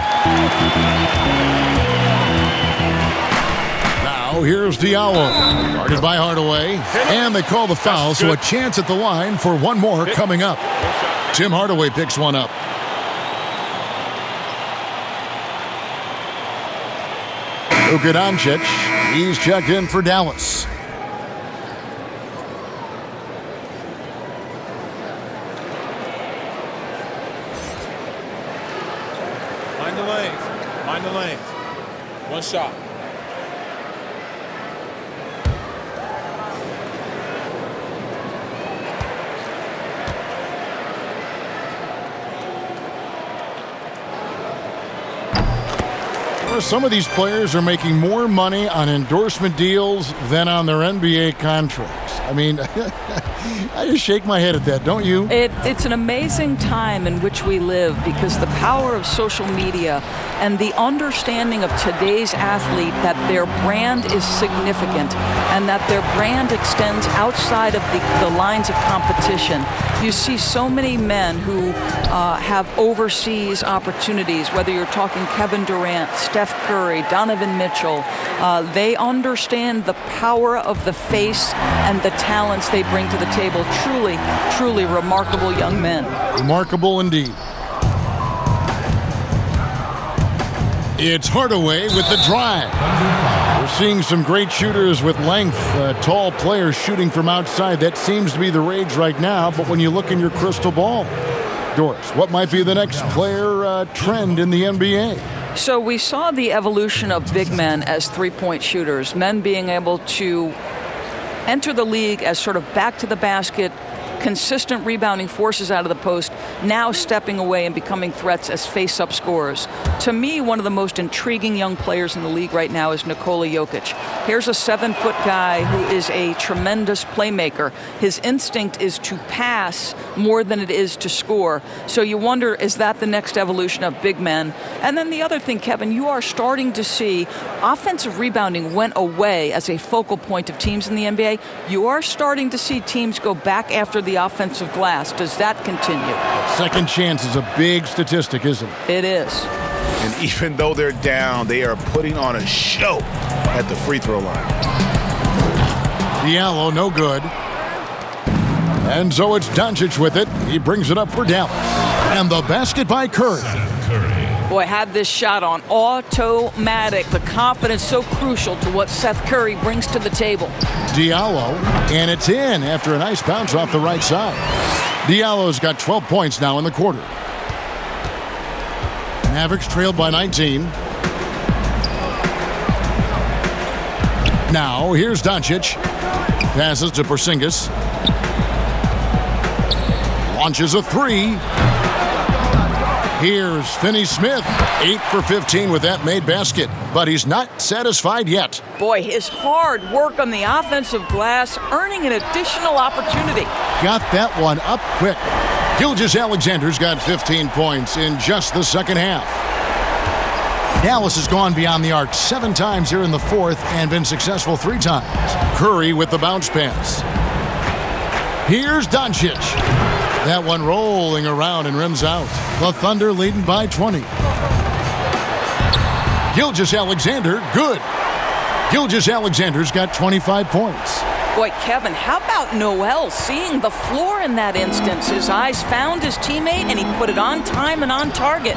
[SPEAKER 7] Now here's Diallo. Guarded by Hardaway. And they call the foul, so a chance at the line for one more coming up. Tim Hardaway picks one up. Luka Doncic. He's checked in for Dallas.
[SPEAKER 17] Mind the lanes. One shot.
[SPEAKER 7] Some of these players are making more money on endorsement deals than on their NBA contracts. I mean, I just shake my head at that, don't you?
[SPEAKER 9] It's an amazing time in which we live because the power of social media and the understanding of today's athlete that their brand is significant and that their brand extends outside of the lines of competition. You see so many men who have overseas opportunities, whether you're talking Kevin Durant, Steph Curry, Donovan Mitchell. They understand the power of the face and the talents they bring to the table. Truly, truly remarkable young men.
[SPEAKER 7] Remarkable indeed. It's Hardaway with the drive. We're seeing some great shooters with length, tall players shooting from outside. That seems to be the rage right now, but when you look in your crystal ball, Doris, what might be the next player trend in the NBA?
[SPEAKER 9] So we saw the evolution of big men as three-point shooters, men being able to enter the league as sort of back to the basket, consistent rebounding forces out of the post, now stepping away and becoming threats as face-up scorers. To me, one of the most intriguing young players in the league right now is Nikola Jokic. Here's a 7-foot guy who is a tremendous playmaker. His instinct is to pass more than it is to score. So you wonder, is that the next evolution of big men? And then the other thing, Kevin, you are starting to see offensive rebounding went away as a focal point of teams in the NBA. You are starting to see teams go back after the offensive glass. Does that continue?
[SPEAKER 7] Second chance is a big statistic, isn't it?
[SPEAKER 9] It is.
[SPEAKER 12] And even though they're down, they are putting on a show at the free throw line.
[SPEAKER 7] Diallo, no good. And so it's Doncic with it. He brings it up for Dallas. And the basket by Curry.
[SPEAKER 9] Boy, had this shot on automatic. The confidence so crucial to what Seth Curry brings to the table.
[SPEAKER 7] Diallo, and it's in after a nice bounce off the right side. Diallo's got 12 points now in the quarter. Mavericks trailed by 19. Now, here's Doncic. Passes to Porzingis. Launches a three. Here's Finney Smith, 8 for 15 with that made basket, but he's not satisfied yet.
[SPEAKER 9] Boy, his hard work on the offensive glass, earning an additional opportunity.
[SPEAKER 7] Got that one up quick. Gilgeous-Alexander's got 15 points in just the second half. Dallas has gone beyond the arc 7 times here in the fourth and been successful 3 times. Curry with the bounce pass. Here's Doncic. That one rolling around and rims out. The Thunder leading by 20. Gilgeous-Alexander, good. Gilgeous-Alexander's got 25 points.
[SPEAKER 9] Boy, Kevin, how about Noel seeing the floor in that instance? His eyes found his teammate, and he put it on time and on target.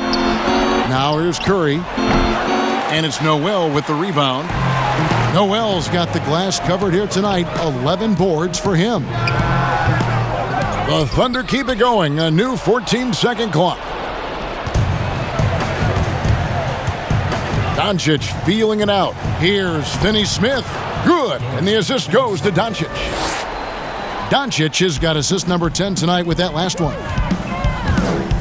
[SPEAKER 7] Now here's Curry. And it's Noel with the rebound. Noel's got the glass covered here tonight. 11 boards for him. The Thunder keep it going. A new 14-second clock. Doncic feeling it out. Here's Finney Smith. Good. And the assist goes to Doncic. Doncic has got assist number 10 tonight with that last one.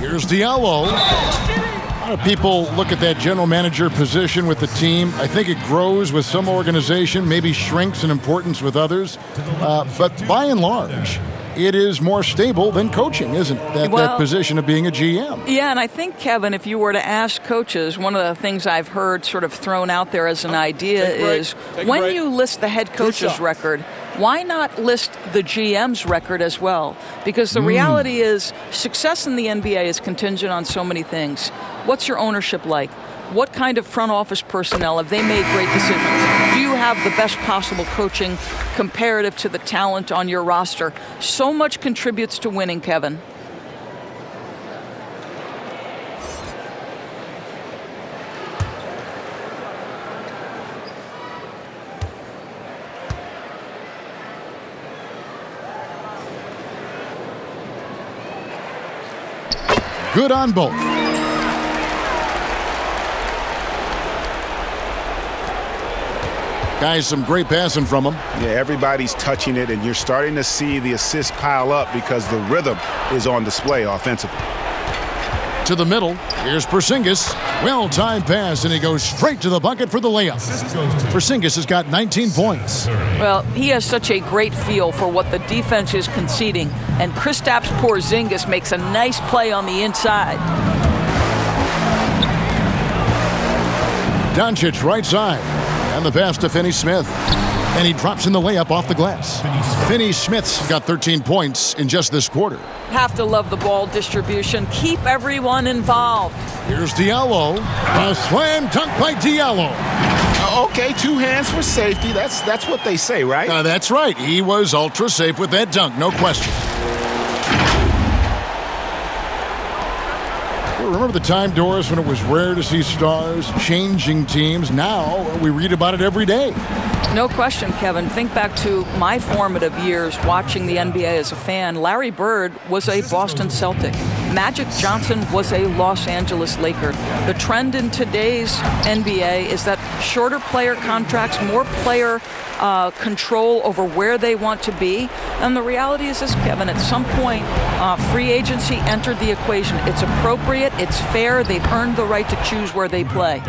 [SPEAKER 7] Here's Diallo. A lot of people look at that general manager position with the team. I think it grows with some organization, maybe shrinks in importance with others. But by and large, it is more stable than coaching, isn't it? That position of being a GM.
[SPEAKER 9] Yeah, and I think, Kevin, if you were to ask coaches, one of the things I've heard sort of thrown out there as an idea is when you list the head coach's record, why not list the GM's record as well? Because the reality is success in the NBA is contingent on so many things. What's your ownership like? What kind of front office personnel? Have they made great decisions? Do you have the best possible coaching comparative to the talent on your roster? So much contributes to winning, Kevin.
[SPEAKER 7] Good on both. Guys, some great passing from him.
[SPEAKER 12] Yeah, everybody's touching it, and you're starting to see the assists pile up because the rhythm is on display offensively.
[SPEAKER 7] To the middle, here's Porzingis. Well-timed pass, and he goes straight to the bucket for the layup. Porzingis has got 19 points.
[SPEAKER 9] Well, he has such a great feel for what the defense is conceding, and Kristaps Porzingis makes a nice play on the inside.
[SPEAKER 7] Doncic right side, and the pass to Finney Smith. And he drops in the layup off the glass. Finney Smith's got 13 points in just this quarter.
[SPEAKER 9] Have to love the ball distribution. Keep everyone involved.
[SPEAKER 7] Here's Diallo. A slam dunk by Diallo.
[SPEAKER 12] Okay, 2 hands for safety. That's what they say, right?
[SPEAKER 7] That's right. He was ultra safe with that dunk, no question. Remember the time, Doris, when it was rare to see stars changing teams? Now we read about it every day.
[SPEAKER 9] No question, Kevin. Think back to my formative years watching the NBA as a fan. Larry Bird was a Boston Celtic. Magic Johnson was a Los Angeles Laker. The trend in today's NBA is that shorter player contracts, more player control over where they want to be. And the reality is this, Kevin, at some point, free agency entered the equation. It's appropriate, it's fair, they've earned the right to choose where they play.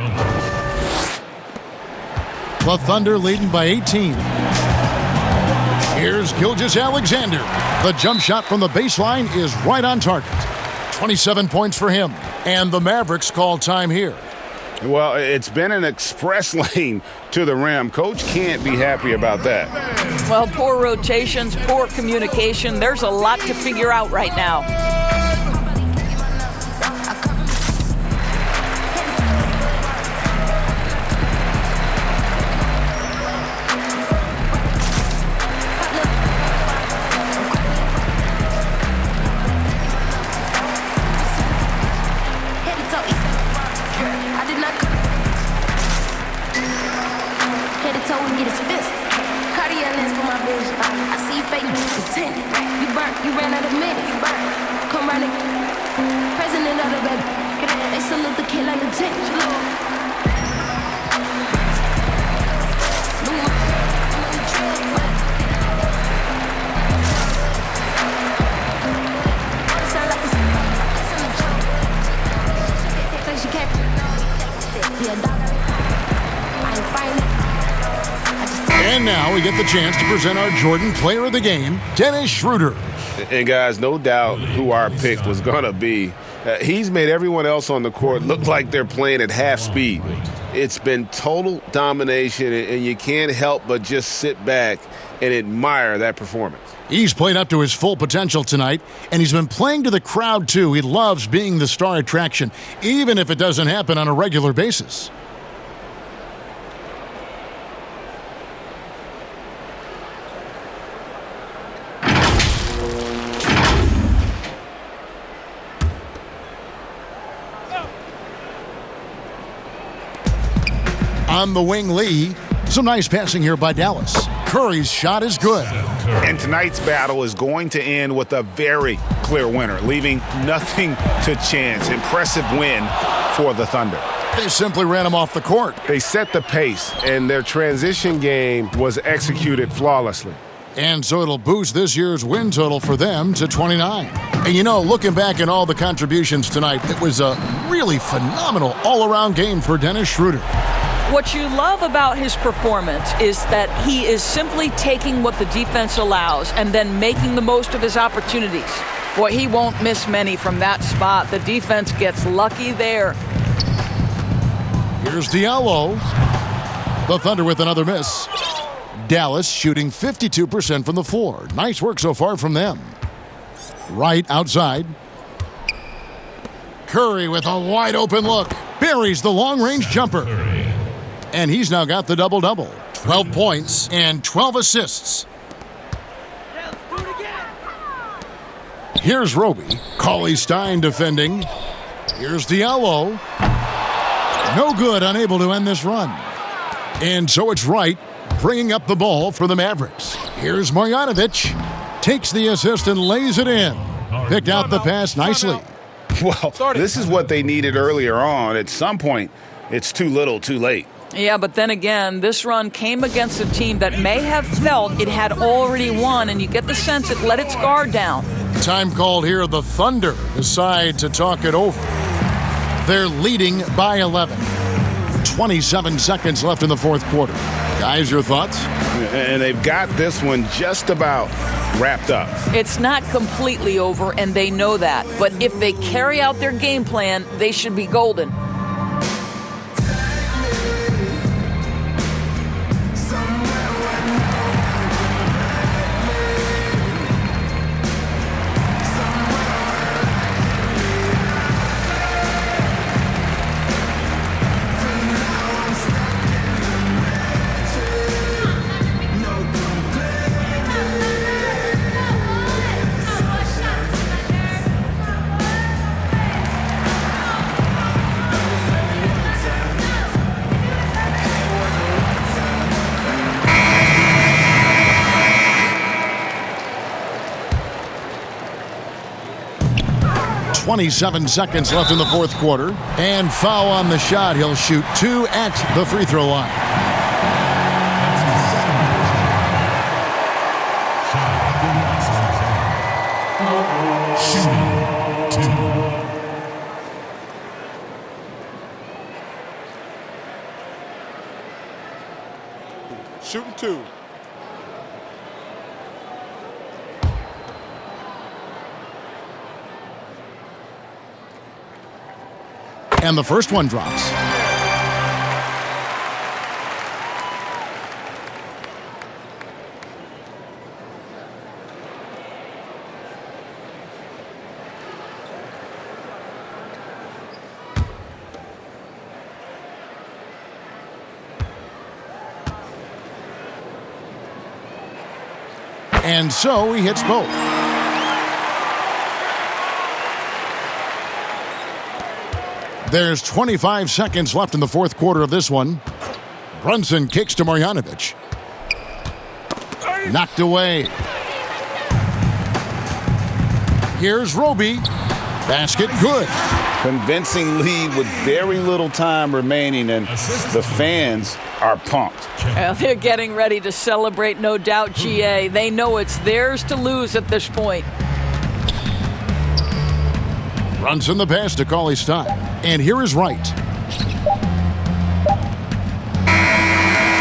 [SPEAKER 7] The Thunder leading by 18. Here's Gilgeous-Alexander. The jump shot from the baseline is right on target. 27 points for him. And the Mavericks call time here.
[SPEAKER 12] Well, it's been an express lane to the rim. Coach can't be happy about that.
[SPEAKER 9] Well, poor rotations, poor communication. There's a lot to figure out right now.
[SPEAKER 7] And now we get the chance to present our Jordan Player of the Game, Dennis Schroeder.
[SPEAKER 12] And guys, no doubt who our pick was going to be. He's made everyone else on the court look like they're playing at half speed. It's been total domination, and you can't help but just sit back and admire that performance.
[SPEAKER 7] He's played up to his full potential tonight, and he's been playing to the crowd, too. He loves being the star attraction, even if it doesn't happen on a regular basis. On the wing, Lee. Some nice passing here by Dallas. Curry's shot is good.
[SPEAKER 12] And tonight's battle is going to end with a very clear winner, leaving nothing to chance. Impressive win for the Thunder.
[SPEAKER 7] They simply ran him off the court.
[SPEAKER 8] They set the pace, and their transition game was executed flawlessly.
[SPEAKER 7] And so it'll boost this year's win total for them to 29. And you know, looking back at all the contributions tonight, it was a really phenomenal all-around game for Dennis Schroeder.
[SPEAKER 9] What you love about his performance is that he is simply taking what the defense allows and then making the most of his opportunities. Boy, he won't miss many from that spot. The defense gets lucky there.
[SPEAKER 7] Here's Diallo. The Thunder with another miss. Dallas shooting 52% from the floor. Nice work so far from them. Right outside. Curry with a wide open look. Buries the long-range jumper. And he's now got the double-double. 12 points and 12 assists. Here's Roby. Cauley-Stein defending. Here's Diallo. No good, unable to end this run. And so it's Wright bringing up the ball for the Mavericks. Here's Marjanovic. Takes the assist and lays it in. Picked out the pass nicely.
[SPEAKER 12] Well, this is what they needed earlier on. At some point, it's too little, too late.
[SPEAKER 9] Yeah, but then again, this run came against a team that may have felt it had already won, and you get the sense it let its guard down.
[SPEAKER 7] Time called here. The Thunder decide to talk it over. They're leading by 11. 27 seconds left in the fourth quarter. Guys, your thoughts?
[SPEAKER 12] And they've got this one just about wrapped up.
[SPEAKER 9] It's not completely over, and they know that. But if they carry out their game plan, they should be golden.
[SPEAKER 7] .27 seconds left in the fourth quarter. And foul on the shot. He'll shoot 2 at the free throw line.
[SPEAKER 16] Shooting 2.
[SPEAKER 7] And the first one drops. And so he hits both. There's 25 seconds left in the fourth quarter of this one. Brunson kicks to Marjanovic. Knocked away. Here's Roby. Basket good.
[SPEAKER 12] Convincing lead with very little time remaining, and the fans are pumped.
[SPEAKER 9] Well, they're getting ready to celebrate, no doubt, GA. They know it's theirs to lose at this point.
[SPEAKER 7] Brunson the pass to Cauley-Stein. And here is Wright.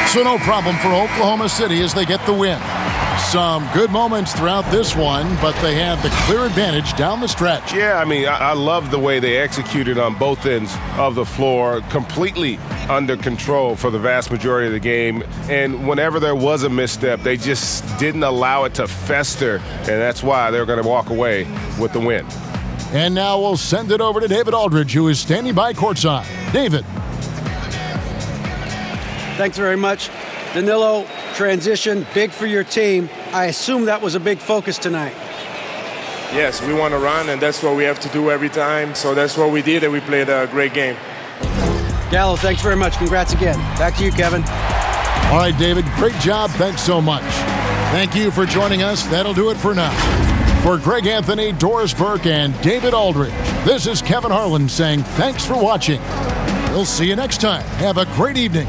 [SPEAKER 7] So no problem for Oklahoma City as they get the win. Some good moments throughout this one, but they had the clear advantage down the stretch.
[SPEAKER 8] Yeah, I mean, I love the way they executed on both ends of the floor, completely under control for the vast majority of the game. And whenever there was a misstep, they just didn't allow it to fester, and that's why they're going to walk away with the win.
[SPEAKER 7] And now we'll send it over to David Aldridge, who is standing by courtside. David.
[SPEAKER 10] Thanks very much. Danilo, transition, big for your team. I assume that was a big focus tonight.
[SPEAKER 17] Yes, we want to run, and that's what we have to do every time. So that's what we did, and we played a great game.
[SPEAKER 10] Gallo, thanks very much. Congrats again. Back to you, Kevin.
[SPEAKER 7] All right, David, great job. Thanks so much. Thank you for joining us. That'll do it for now. For Greg Anthony, Doris Burke, and David Aldridge, this is Kevin Harlan saying thanks for watching. We'll see you next time. Have a great evening.